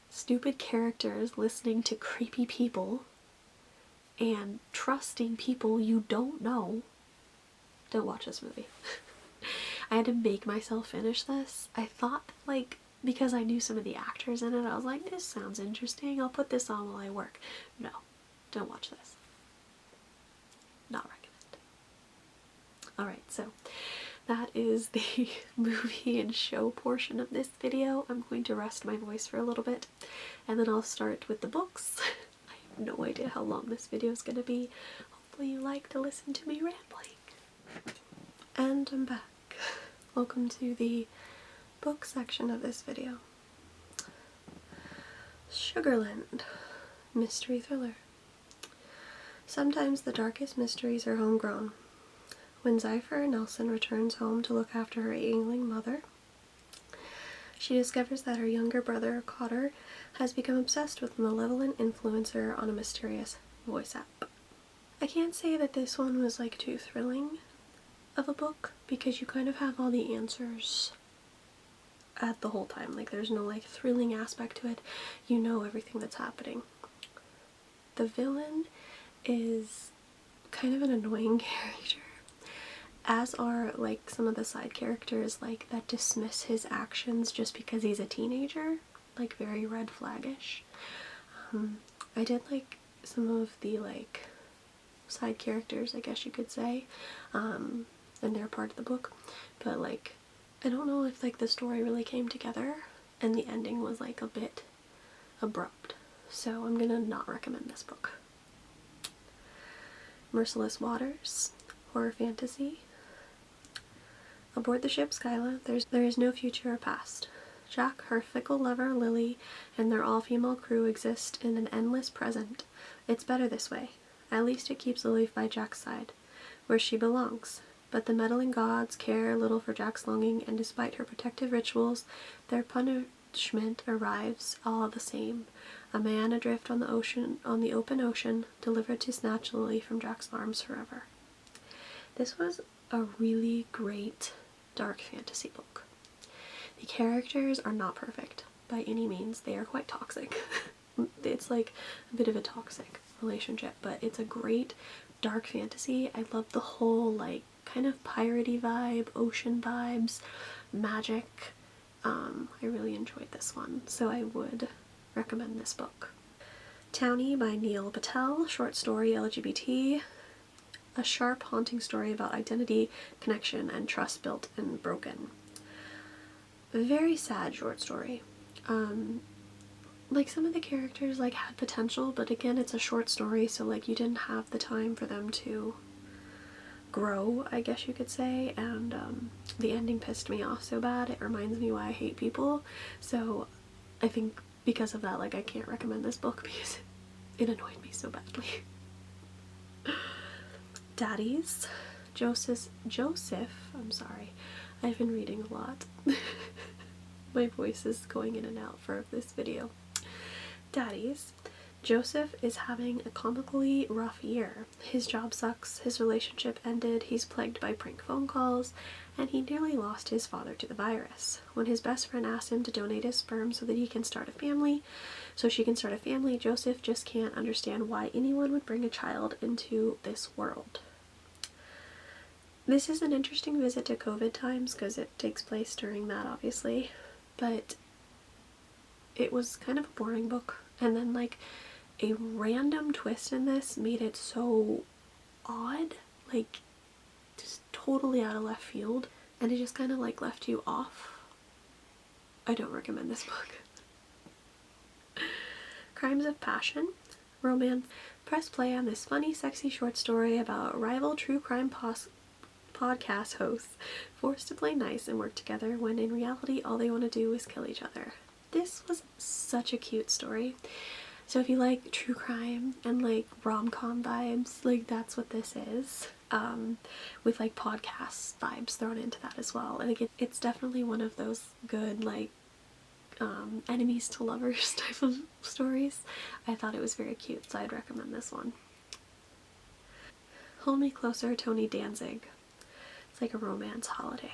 Stupid characters listening to creepy people and trusting people you don't know. Don't watch this movie. I had to make myself finish this. I thought, like, because I knew some of the actors in it, I was like, this sounds interesting. I'll put this on while I work. No, don't watch this. Not recommend. Alright, so that is the movie and show portion of this video. I'm going to rest my voice for a little bit, and then I'll start with the books. I have no idea how long this video is going to be. Hopefully you like to listen to me rambling. And I'm back. Welcome to the book section of this video. Sugarland. Mystery thriller. Sometimes the darkest mysteries are homegrown. When Zypher Nelson returns home to look after her ailing mother, she discovers that her younger brother, Cotter, has become obsessed with a malevolent influencer on a mysterious voice app. I can't say that this one was like too thrilling of a book because you kind of have all the answers at the whole time. Like there's no like thrilling aspect to it. You know everything that's happening. The villain is kind of an annoying character, as are like some of the side characters like that dismiss his actions just because he's a teenager, like very red flaggish. I did like some of the like side characters, I guess you could say, and they're part of the book, but like I don't know if like the story really came together and the ending was like a bit abrupt, so I'm gonna not recommend this book. Merciless Waters, horror fantasy. Aboard the ship Skyla, there is no future or past. Jack, her fickle lover Lily, and their all-female crew exist in an endless present. It's better this way. At least it keeps Lily by Jack's side, where she belongs. But the meddling gods care little for Jack's longing, and despite her protective rituals, their punishment arrives all the same. A man adrift on the open ocean, delivered to snatch Lily from Jack's arms forever. This was a really great dark fantasy book. The characters are not perfect by any means. They are quite toxic. It's like a bit of a toxic relationship, but it's a great dark fantasy. I love the whole like kind of piratey vibe, ocean vibes, magic. I really enjoyed this one, so I would recommend this book. Townie by Neil Patel, short story LGBT. A sharp, haunting story about identity, connection, and trust built and broken. A very sad short story. Like some of the characters like had potential, but again it's a short story, so like you didn't have the time for them to grow, I guess you could say, and the ending pissed me off so bad. It reminds me why I hate people, so I think because of that, like I can't recommend this book because it annoyed me so badly. Daddies. Joseph, I'm sorry, I've been reading a lot. My voice is going in and out for this video. Daddies. Joseph is having a comically rough year. His job sucks, his relationship ended, he's plagued by prank phone calls, and he nearly lost his father to the virus. When his best friend asked him to donate his sperm so that he can start a family, Joseph just can't understand why anyone would bring a child into this world. This is an interesting visit to COVID times because it takes place during that, obviously, but it was kind of a boring book, and then like a random twist in this made it so odd, like just totally out of left field. and it just kind of like left you off. I don't recommend this book. Crimes of Passion, romance. Press play on this funny, sexy short story about rival true crime podcast hosts forced to play nice and work together when in reality all they want to do is kill each other. This was such a cute story. So if you like true crime and like rom-com vibes, like that's what this is. With like podcast vibes thrown into that as well. And like it's definitely one of those good like enemies to lovers type of stories. I thought it was very cute, so I'd recommend this one. Hold Me Closer, Tony Danzig. It's like a romance holiday.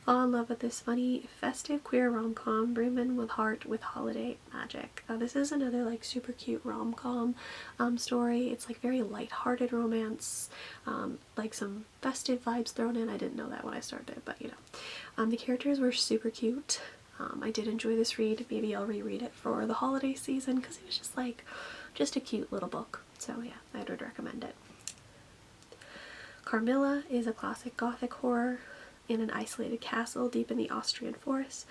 Fall in love with this funny, festive queer rom-com brimming with heart with holiday magic. This is another like super cute rom-com story. It's like very light-hearted romance, like some festive vibes thrown in. I didn't know that when I started, but you know. The characters were super cute. I did enjoy this read. Maybe I'll reread it for the holiday season because it was just like, just a cute little book. So yeah, I would recommend it. Carmilla is a classic gothic horror. In an isolated castle deep in the Austrian forest,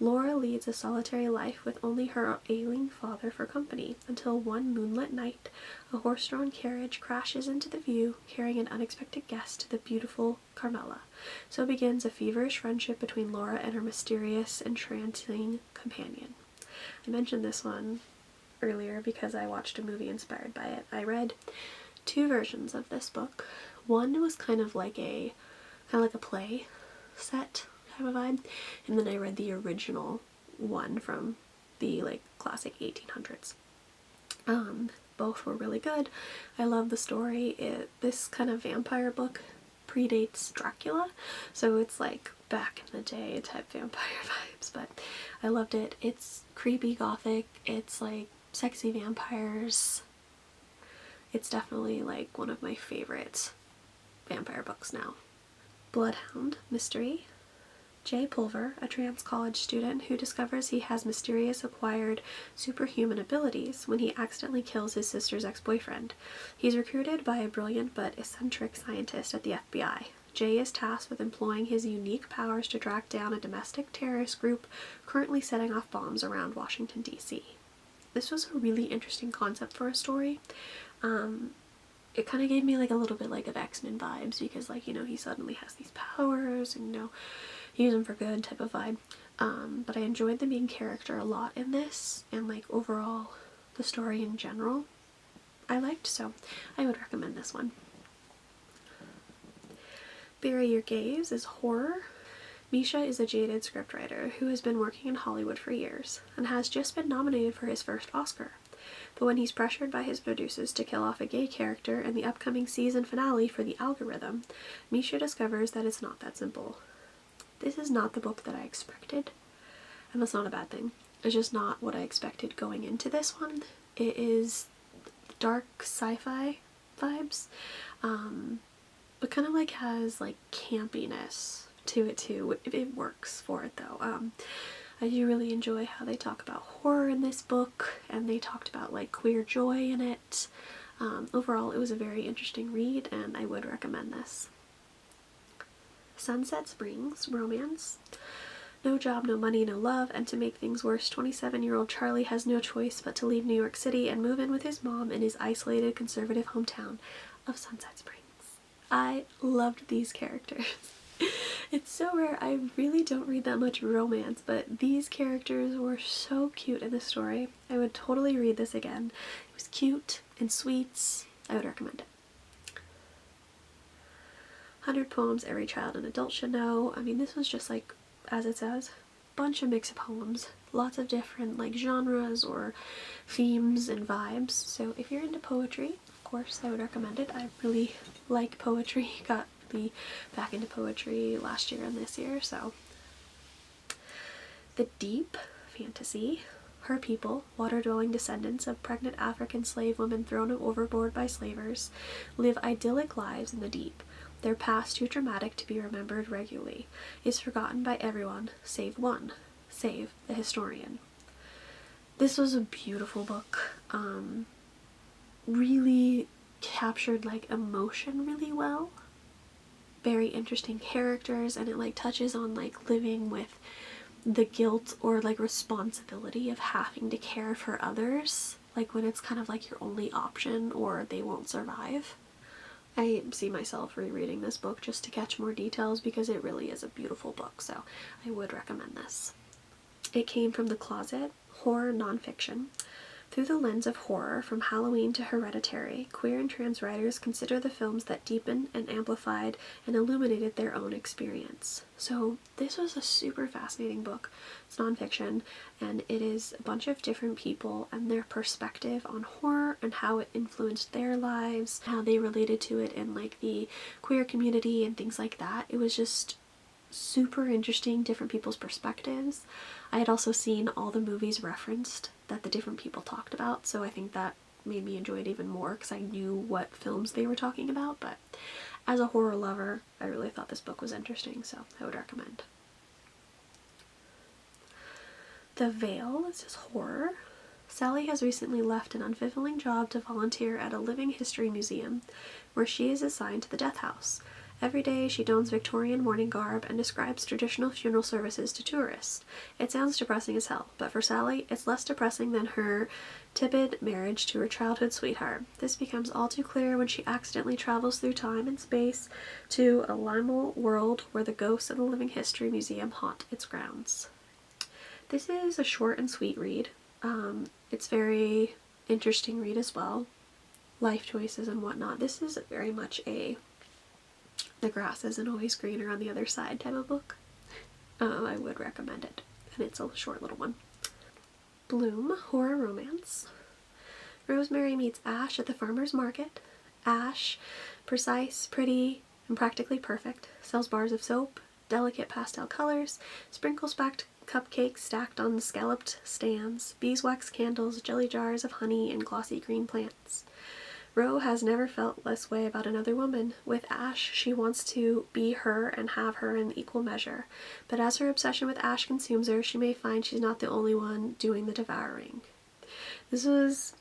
Laura leads a solitary life with only her ailing father for company, until one moonlit night, a horse-drawn carriage crashes into the view, carrying an unexpected guest to the beautiful Carmilla. So begins a feverish friendship between Laura and her mysterious, entrancing companion. I mentioned this one earlier because I watched a movie inspired by it. I read 2 versions of this book. One was kind of like a play set type of vibe, and then I read the original one from the like classic 1800s. Both were really good. I love the story. This kind of vampire book predates Dracula, so it's like back in the day type vampire vibes, but I loved it. It's creepy gothic, it's like sexy vampires. It's definitely like one of my favorite vampire books now. Bloodhound mystery. Jay Pulver, a trans college student who discovers he has mysterious acquired superhuman abilities when he accidentally kills his sister's ex-boyfriend. He's recruited by a brilliant but eccentric scientist at the FBI. Jay is tasked with employing his unique powers to track down a domestic terrorist group currently setting off bombs around Washington, D.C. This was a really interesting concept for a story. It kind of gave me like a little bit like of X-Men vibes because like, you know, he suddenly has these powers and, you know, use them for good type of vibe. But I enjoyed the main character a lot in this, and like overall the story in general I liked, so I would recommend this one. Bury Your Gaze is horror. Misha is a jaded scriptwriter who has been working in Hollywood for years and has just been nominated for his first Oscar. But when he's pressured by his producers to kill off a gay character in the upcoming season finale for the algorithm, Misha discovers that it's not that simple. This is not the book that I expected, and that's not a bad thing. It's just not what I expected going into this one. It is dark sci-fi vibes, but kind of like has like campiness to it too. It works for it though. I do really enjoy how they talk about horror in this book, and they talked about like queer joy in it. Overall, it was a very interesting read, and I would recommend this. Sunset Springs romance. No job, no money, no love, and to make things worse, 27-year-old Charlie has no choice but to leave New York City and move in with his mom in his isolated conservative hometown of Sunset Springs. I loved these characters. It's so rare. I really don't read that much romance, but these characters were so cute in the story. I would totally read this again. It was cute and sweet. I would recommend it. 100 Poems Every Child and Adult Should Know. I mean, this was just like, as it says, bunch of mix of poems. Lots of different like genres or themes and vibes. So if you're into poetry, of course, I would recommend it. I really like poetry. Got really back into poetry last year and this year, so. The Deep fantasy. Her people, water-dwelling descendants of pregnant African slave women thrown overboard by slavers, live idyllic lives in the deep. Their past, too traumatic to be remembered regularly, is forgotten by everyone save one, save the historian. This was a beautiful book. Really captured like emotion really well. very interesting characters, and it like touches on like living with the guilt or like responsibility of having to care for others, like when it's kind of like your only option or they won't survive. I see myself rereading this book just to catch more details because it really is a beautiful book, so I would recommend this. It Came from the Closet, horror nonfiction. Through the lens of horror, from Halloween to Hereditary, queer and trans writers consider the films that deepened and amplified and illuminated their own experience. So this was a super fascinating book. It's nonfiction, and it is a bunch of different people and their perspective on horror and how it influenced their lives, how they related to it in like the queer community and things like that. It was just super interesting, different people's perspectives. I had also seen all the movies referenced that the different people talked about, so I think that made me enjoy it even more because I knew what films they were talking about. But as a horror lover, I really thought this book was interesting, so I would recommend. The Veil is just horror. Sally has recently left an unfulfilling job to volunteer at a living history museum, where she is assigned to the death house. Every day she dons Victorian mourning garb and describes traditional funeral services to tourists. It sounds depressing as hell, but for Sally, it's less depressing than her tepid marriage to her childhood sweetheart. This becomes all too clear when she accidentally travels through time and space to a liminal world where the ghosts of the Living History Museum haunt its grounds. This is a short and sweet read. It's very interesting read as well. Life choices and whatnot. This is very much a the grass isn't always greener on the other side type of book. I would recommend it, and it's a short little one. Bloom, horror romance. Rosemary meets Ash at the farmer's market. Ash, precise, pretty, and practically perfect, sells bars of soap, delicate pastel colors, sprinkle-spacked cupcakes stacked on scalloped stands, beeswax candles, jelly jars of honey, and glossy green plants. Ro has never felt this way about another woman. With Ash, she wants to be her and have her in equal measure. But as her obsession with Ash consumes her, she may find she's not the only one doing the devouring. This was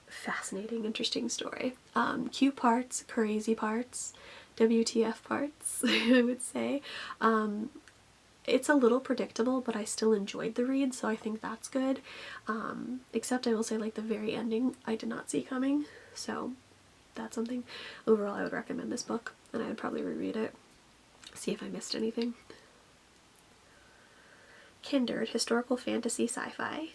a fascinating, interesting story. Cute parts, crazy parts, WTF parts, I would say. It's a little predictable, but I still enjoyed the read, so I think that's good. Except I will say, like, the very ending I did not see coming, so that's something. Overall, I would recommend this book, and I would probably reread it, see if I missed anything. Kindred, historical fantasy sci-fi.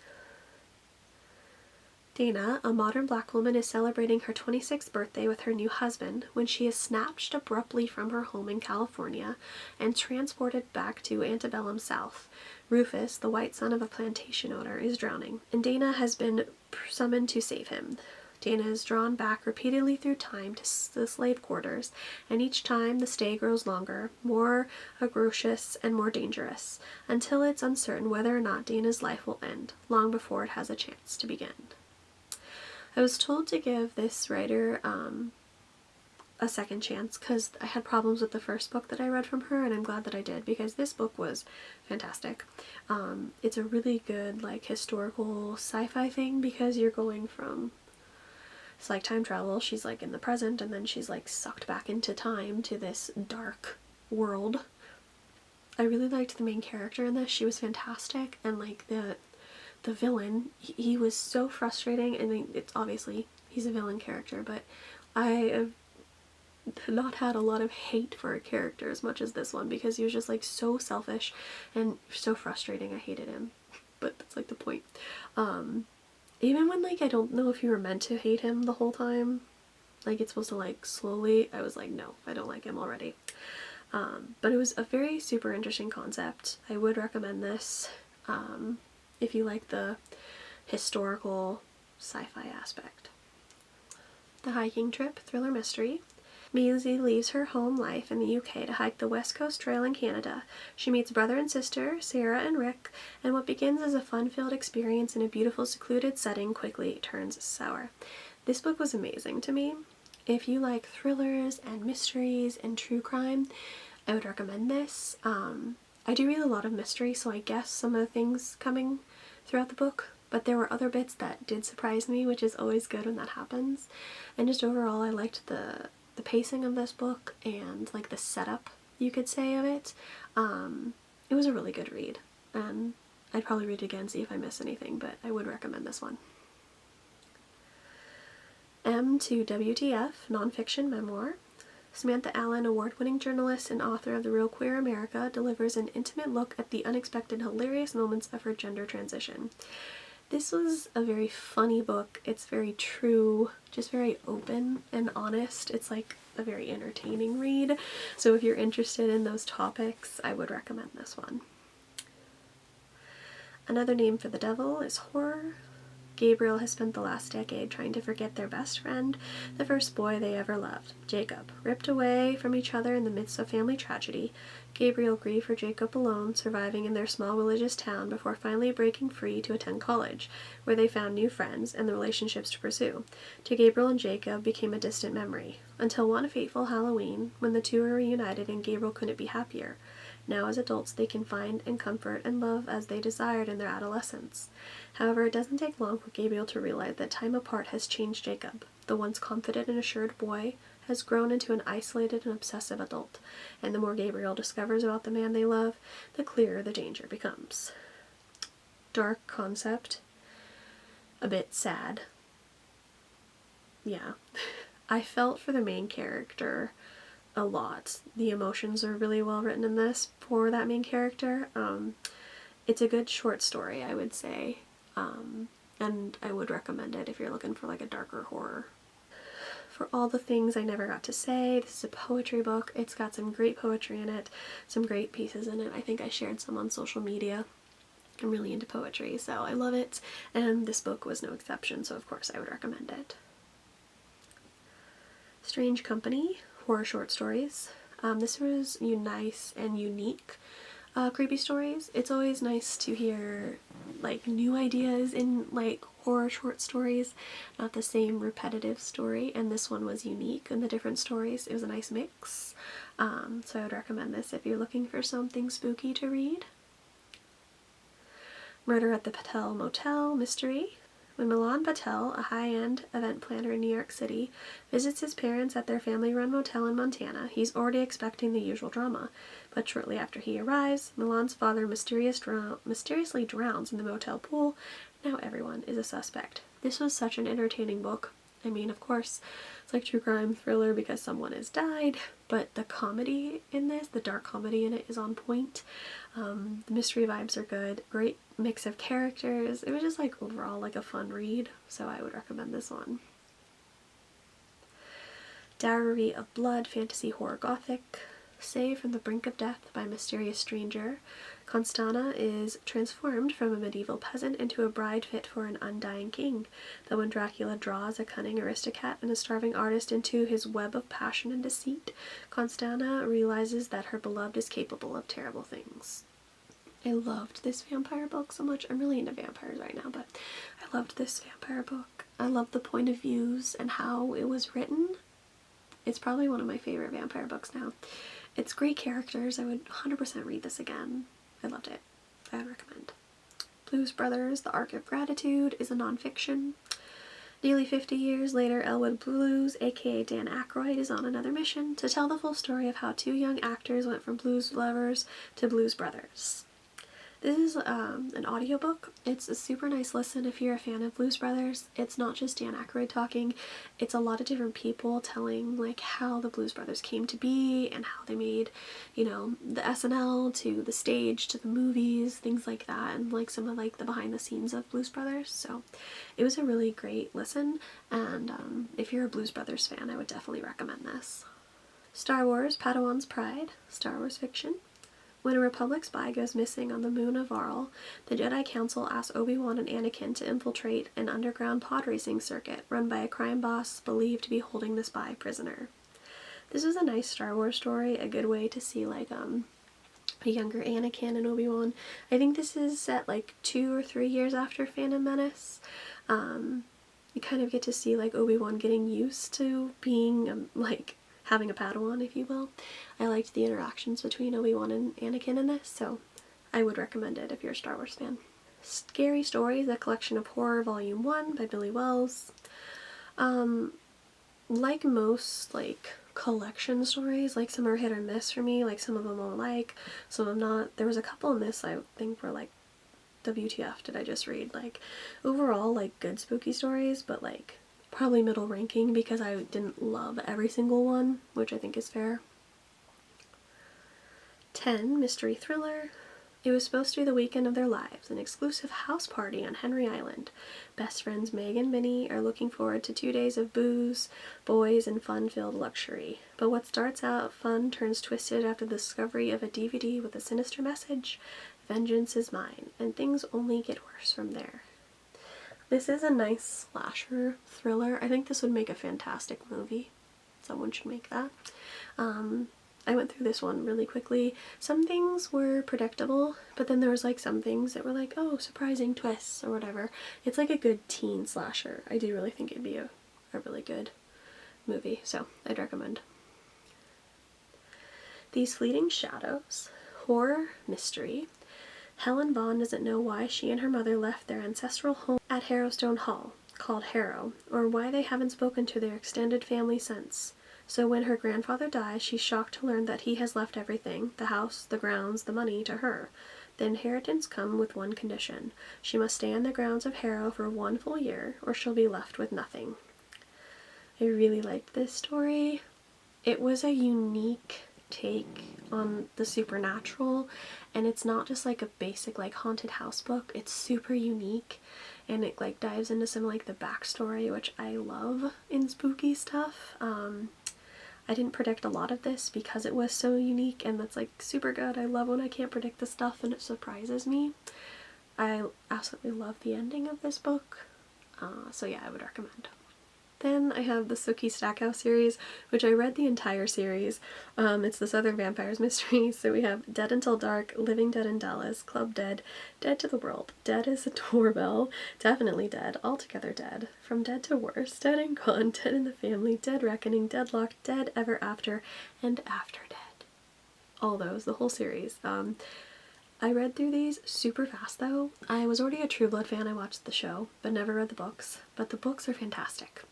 Dana, a modern black woman, is celebrating her 26th birthday with her new husband when she is snatched abruptly from her home in California and transported back to antebellum South. Rufus, the white son of a plantation owner, is drowning, and Dana has been summoned to save him. Dana is drawn back repeatedly through time to the slave quarters, and each time the stay grows longer, more atrocious and more dangerous, until it's uncertain whether or not Dana's life will end, long before it has a chance to begin. I was told to give this writer a second chance because I had problems with the first book that I read from her, and I'm glad that I did because this book was fantastic. It's a really good like historical sci-fi thing because you're going from, it's like time travel, she's like in the present and then she's like sucked back into time to this dark world. I really liked the main character in this. She was fantastic, and like the villain, he was so frustrating. I mean, it's obviously he's a villain character, but I have not had a lot of hate for a character as much as this one because he was just like so selfish and so frustrating. I hated him, but that's like the point. Even when like I don't know if you were meant to hate him the whole time, like it's supposed to like slowly, I was like, no, I don't like him already. But it was a very super interesting concept. I would recommend this if you like the historical sci-fi aspect. The Hiking Trip, thriller mystery. Maisie leaves her home life in the UK to hike the West Coast Trail in Canada. She meets brother and sister, Sarah and Rick, and what begins as a fun-filled experience in a beautiful secluded setting quickly turns sour. This book was amazing to me. If you like thrillers and mysteries and true crime, I would recommend this. I do read a lot of mystery, so I guess some of the things coming throughout the book, but there were other bits that did surprise me, which is always good when that happens. And just overall, I liked the the pacing of this book and like the setup, you could say, of it. It was a really good read, and I'd probably read it again, see if I miss anything, but I would recommend this one. M to WTF, nonfiction memoir. Samantha Allen, award-winning journalist and author of The Real Queer America, delivers an intimate look at the unexpected, hilarious moments of her gender transition. This was a very funny book. It's very true, just very open and honest. It's like a very entertaining read. So if you're interested in those topics, I would recommend this one. Another Name for the Devil is horror. Gabriel has spent the last decade trying to forget their best friend, the first boy they ever loved, Jacob. Ripped away from each other in the midst of family tragedy, Gabriel grieved for Jacob alone, surviving in their small religious town before finally breaking free to attend college, where they found new friends and the relationships to pursue. To Gabriel and Jacob became a distant memory, until one fateful Halloween, when the two were reunited and Gabriel couldn't be happier. Now as adults they can find and comfort and love as they desired in their adolescence. However, it doesn't take long for Gabriel to realize that time apart has changed Jacob. The once confident and assured boy has grown into an isolated and obsessive adult, and the more Gabriel discovers about the man they love, the clearer the danger becomes. Dark concept. A bit sad. Yeah. I felt for the main character a lot. The emotions are really well written in this for that main character. It's a good short story, I would say, and I would recommend it if you're looking for like a darker horror. For All the Things I Never Got to Say, this is a poetry book. It's got some great poetry in it, some great pieces in it. I think I shared some on social media. I'm really into poetry, so I love it, and this book was no exception, so of course I would recommend it. Strange Company, horror short stories. This was nice and unique creepy stories. It's always nice to hear like new ideas in like horror short stories, not the same repetitive story, and this one was unique in the different stories. It was a nice mix, so I would recommend this if you're looking for something spooky to read. Murder at the Patel Motel mystery. When Milan Patel, a high-end event planner in New York City, visits his parents at their family-run motel in Montana, he's already expecting the usual drama. But shortly after he arrives, Milan's father mysteriously drowns in the motel pool. Now everyone is a suspect. This was such an entertaining book. I mean, of course, it's like true crime thriller because someone has died, but the comedy in this, the dark comedy in it, is on point. The mystery vibes are good. Great mix of characters. It was just like overall like a fun read, so I would recommend this one. Dowry of Blood, fantasy horror gothic. Saved from the brink of death by a mysterious stranger, Constana is transformed from a medieval peasant into a bride fit for an undying king. But when Dracula draws a cunning aristocrat and a starving artist into his web of passion and deceit, Constana realizes that her beloved is capable of terrible things. I loved this vampire book so much. I'm really into vampires right now, but I loved this vampire book. I love the point of views and how it was written. It's probably one of my favorite vampire books now. It's great characters. I would 100% read this again. I loved it. I would recommend. Blues Brothers, The Arc of Gratitude is a nonfiction. Nearly 50 years later, Elwood Blues, aka Dan Aykroyd, is on another mission to tell the full story of how two young actors went from blues lovers to blues brothers. This is an audiobook. It's a super nice listen if you're a fan of Blues Brothers. It's not just Dan Aykroyd talking. It's a lot of different people telling like how the Blues Brothers came to be and how they made, you know, the SNL to the stage to the movies, things like that, and like some of like the behind the scenes of Blues Brothers. So it was a really great listen, and if you're a Blues Brothers fan, I would definitely recommend this. Star Wars, Padawan's Pride, Star Wars fiction. When a Republic spy goes missing on the moon of Varl, the Jedi Council asks Obi-Wan and Anakin to infiltrate an underground pod racing circuit run by a crime boss believed to be holding the spy prisoner. This is a nice Star Wars story, a good way to see like a younger Anakin and Obi-Wan. I think this is set like 2 or 3 years after Phantom Menace. You kind of get to see like Obi-Wan getting used to being like having a Padawan, if you will. I liked the interactions between Obi-Wan and Anakin in this, so I would recommend it if you're a Star Wars fan. Scary Stories, a collection of horror, volume 1 by Billy Wells. Like most like collection stories. Like some are hit or miss for me, like some of them I'll like, some I'm not. There was a couple in this I think were like, WTF did I just read? Like overall like good spooky stories, but like probably middle ranking because I didn't love every single one, which I think is fair. 10. Mystery thriller. It was supposed to be the weekend of their lives, an exclusive house party on Henry Island. Best friends Meg and Minnie are looking forward to 2 days of booze, boys, and fun-filled luxury. But what starts out fun turns twisted after the discovery of a DVD with a sinister message, "Vengeance is mine," and things only get worse from there. This is a nice slasher thriller. I think this would make a fantastic movie. Someone should make that. I went through this one really quickly. Some things were predictable, but then there was like some things that were like, oh, surprising twists or whatever. It's like a good teen slasher. I do really think it'd be a really good movie, so I'd recommend. These Fleeting Shadows. Horror mystery. Helen Vaughn doesn't know why she and her mother left their ancestral home at Harrowstone Hall, called Harrow, or why they haven't spoken to their extended family since. So when her grandfather dies, she's shocked to learn that he has left everything, the house, the grounds, the money, to her. The inheritance comes with one condition. She must stay on the grounds of Harrow for 1 full year, or she'll be left with nothing. I really liked this story. It was a unique take on the supernatural, and it's not just like a basic like haunted house book. It's super unique, and it like dives into some like the backstory, which I love in spooky stuff. I didn't predict a lot of this because it was so unique, and that's like super good. I love when I can't predict the stuff and it surprises me. I absolutely love the ending of this book, so yeah, I would recommend. Then I have the Sookie Stackhouse series, which I read the entire series. It's the Southern Vampires mysteries. So we have Dead Until Dark, Living Dead in Dallas, Club Dead, Dead to the World, Dead as a Doorbell, Definitely Dead, Altogether Dead, From Dead to Worse, Dead and Gone, Dead in the Family, Dead Reckoning, Deadlocked, Dead Ever After, and After Dead. All those, the whole series. I read through these super fast though. I was already a True Blood fan, I watched the show, but never read the books. But the books are fantastic.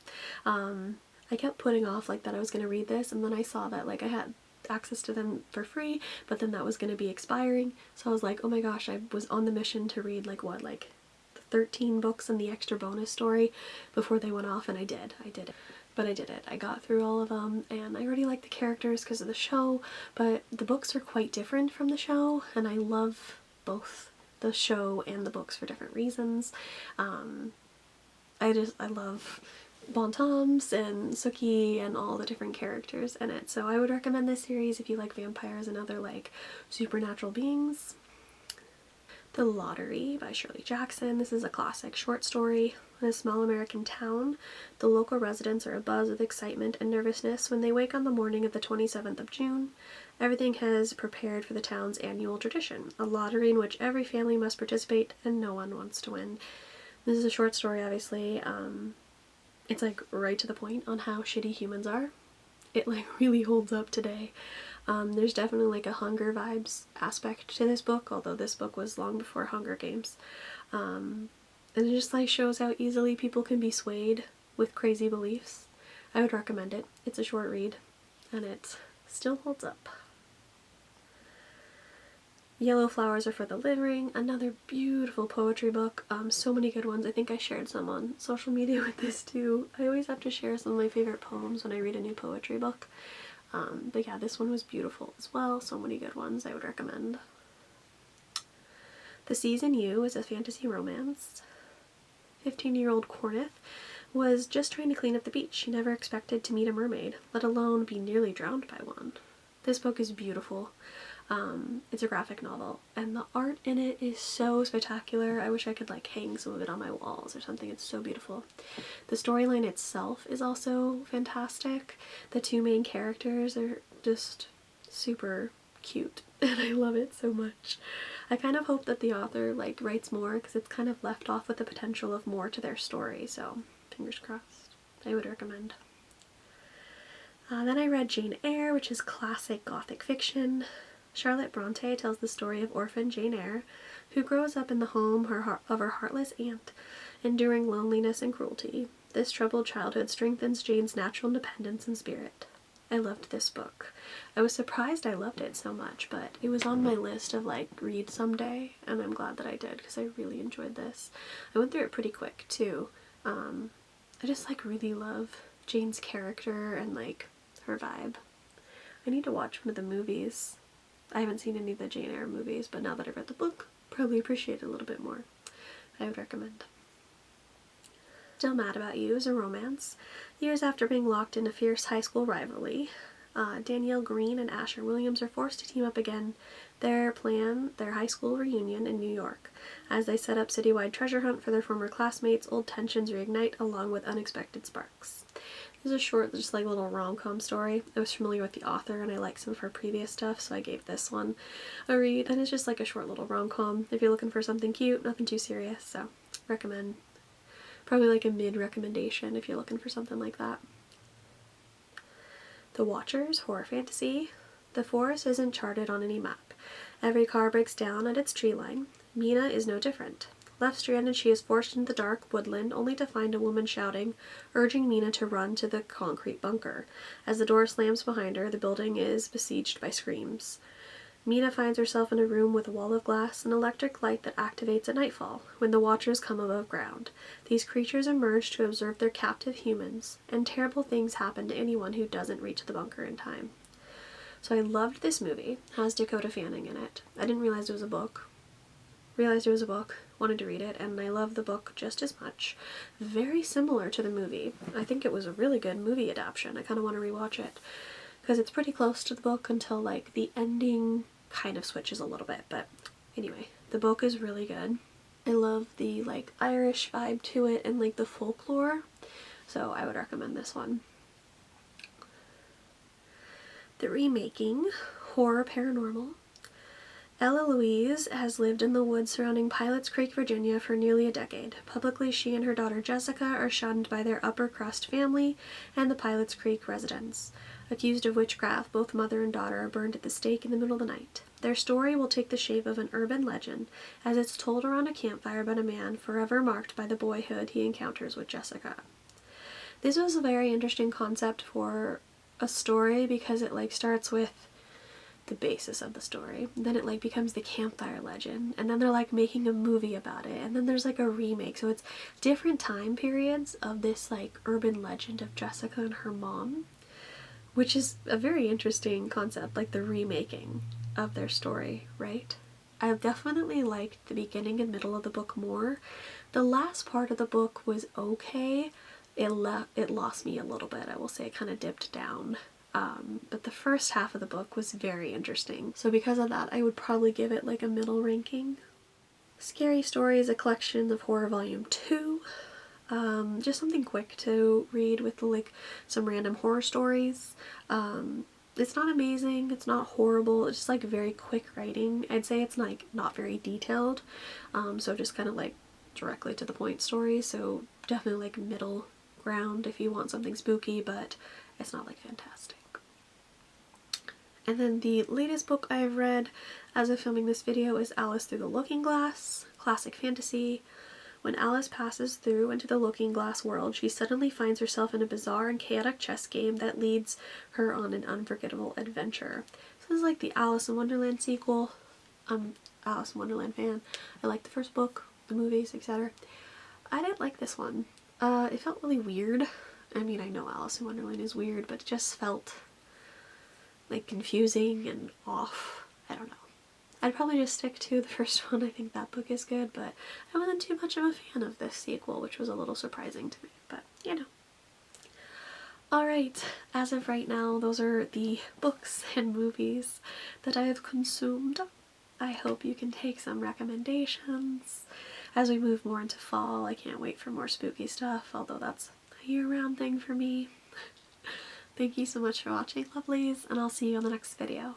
I kept putting off like that I was going to read this, and then I saw that like I had access to them for free, but then that was going to be expiring. So I was like, oh my gosh, I was on the mission to read like what, like the 13 books and the extra bonus story before they went off, and I did it. But I did it. I got through all of them, and I already like the characters because of the show, but the books are quite different from the show, and I love both the show and the books for different reasons. I love Bontoms and Sookie and all the different characters in it, so I would recommend this series if you like vampires and other like supernatural beings. The Lottery by Shirley Jackson. This is a classic short story. In a small American town, the local residents are abuzz with excitement and nervousness when they wake on the morning of the 27th of June. Everything has prepared for the town's annual tradition, a lottery in which every family must participate and no one wants to win. This is a short story, obviously. It's like right to the point on how shitty humans are. It like really holds up today. There's definitely like a Hunger vibes aspect to this book, although this book was long before Hunger Games. And it just like shows how easily people can be swayed with crazy beliefs. I would recommend it. It's a short read, and it still holds up. Yellow Flowers Are for the Living, another beautiful poetry book. So many good ones. I think I shared some on social media with this too. I always have to share some of my favorite poems when I read a new poetry book. But yeah, this one was beautiful as well. So many good ones I would recommend. The Season You is a fantasy romance. 15-year-old Corneth was just trying to clean up the beach. She never expected to meet a mermaid, let alone be nearly drowned by one. This book is beautiful. It's a graphic novel, and the art in it is so spectacular. I wish I could like hang some of it on my walls or something. It's so beautiful. The storyline itself is also fantastic. The two main characters are just super cute, and I love it so much. I kind of hope that the author like writes more, because it's kind of left off with the potential of more to their story, so fingers crossed. I would recommend. Then I read Jane Eyre, which is classic gothic fiction. Charlotte Bronte tells the story of orphan Jane Eyre, who grows up in the home of her heartless aunt, enduring loneliness and cruelty. This troubled childhood strengthens Jane's natural independence and spirit. I loved this book. I was surprised I loved it so much, but it was on my list of like read someday, and I'm glad that I did because I really enjoyed this. I went through it pretty quick too. I just like really love Jane's character and like her vibe. I need to watch one of the movies. I haven't seen any of the Jane Eyre movies, but now that I've read the book, probably appreciate it a little bit more. I would recommend. Still Mad About You is a romance. Years after being locked in a fierce high school rivalry, Danielle Green and Asher Williams are forced to team up again. Their high school reunion in New York. As they set up citywide treasure hunt for their former classmates, old tensions reignite along with unexpected sparks. This is a short, just like little rom-com story. I was familiar with the author and I liked some of her previous stuff, so I gave this one a read. And it's just like a short little rom-com if you're looking for something cute, nothing too serious, so recommend. Probably like a mid-recommendation if you're looking for something like that. The Watchers, horror fantasy. The forest isn't charted on any map. Every car breaks down at its tree line. Mina is no different. Left stranded, she is forced into the dark woodland only to find a woman shouting, urging Mina to run to the concrete bunker. As the door slams behind her, the building is besieged by screams. Mina finds herself in a room with a wall of glass and electric light that activates at nightfall, when the Watchers come above ground. These creatures emerge to observe their captive humans, and terrible things happen to anyone who doesn't reach the bunker in time. So I loved this movie. It has Dakota Fanning in it. I didn't realize it was a book. Wanted to read it, and I love the book just as much. Very similar to the movie. I think it was a really good movie adaptation. I kind of want to rewatch it, because it's pretty close to the book until like the ending kind of switches a little bit, but anyway, the book is really good. I love the like Irish vibe to it and like the folklore, so I would recommend this one. The Remaking, horror paranormal. Ella Louise has lived in the woods surrounding Pilots Creek, Virginia for nearly a decade. Publicly, she and her daughter Jessica are shunned by their upper crust family and the Pilots Creek residents. Accused of witchcraft, both mother and daughter are burned at the stake in the middle of the night. Their story will take the shape of an urban legend, as it's told around a campfire by a man forever marked by the boyhood he encounters with Jessica. This was a very interesting concept for a story because it like starts with the basis of the story, then it like becomes the campfire legend, and then they're like making a movie about it, and then there's like a remake, so it's different time periods of this like urban legend of Jessica and her mom, which is a very interesting concept, like the remaking of their story, right? I definitely liked the beginning and middle of the book more. The last part of the book was okay. It lost me a little bit, I will say. It kind of dipped down. But the first half of the book was very interesting. So because of that, I would probably give it like a middle ranking. Scary Stories, a collection of horror volume 2. Just something quick to read with like some random horror stories. It's not amazing, it's not horrible, it's just like very quick writing. I'd say it's like not very detailed, so just kind of like directly to the point story, so definitely like middle ground if you want something spooky, but it's not like fantastic. And then the latest book I've read as of filming this video is Alice Through the Looking Glass, classic fantasy. When Alice passes through into the Looking Glass world, she suddenly finds herself in a bizarre and chaotic chess game that leads her on an unforgettable adventure. So this is like the Alice in Wonderland sequel. I'm Alice in Wonderland fan. I liked the first book, the movies, etc. I didn't like this one. It felt really weird. I mean, I know Alice in Wonderland is weird, but it just felt like confusing and off. I don't know. I'd probably just stick to the first one. I think that book is good, but I wasn't too much of a fan of this sequel, which was a little surprising to me, but you know. Alright, as of right now, those are the books and movies that I have consumed. I hope you can take some recommendations. As we move more into fall, I can't wait for more spooky stuff, although that's a year-round thing for me. Thank you so much for watching, lovelies, and I'll see you on the next video.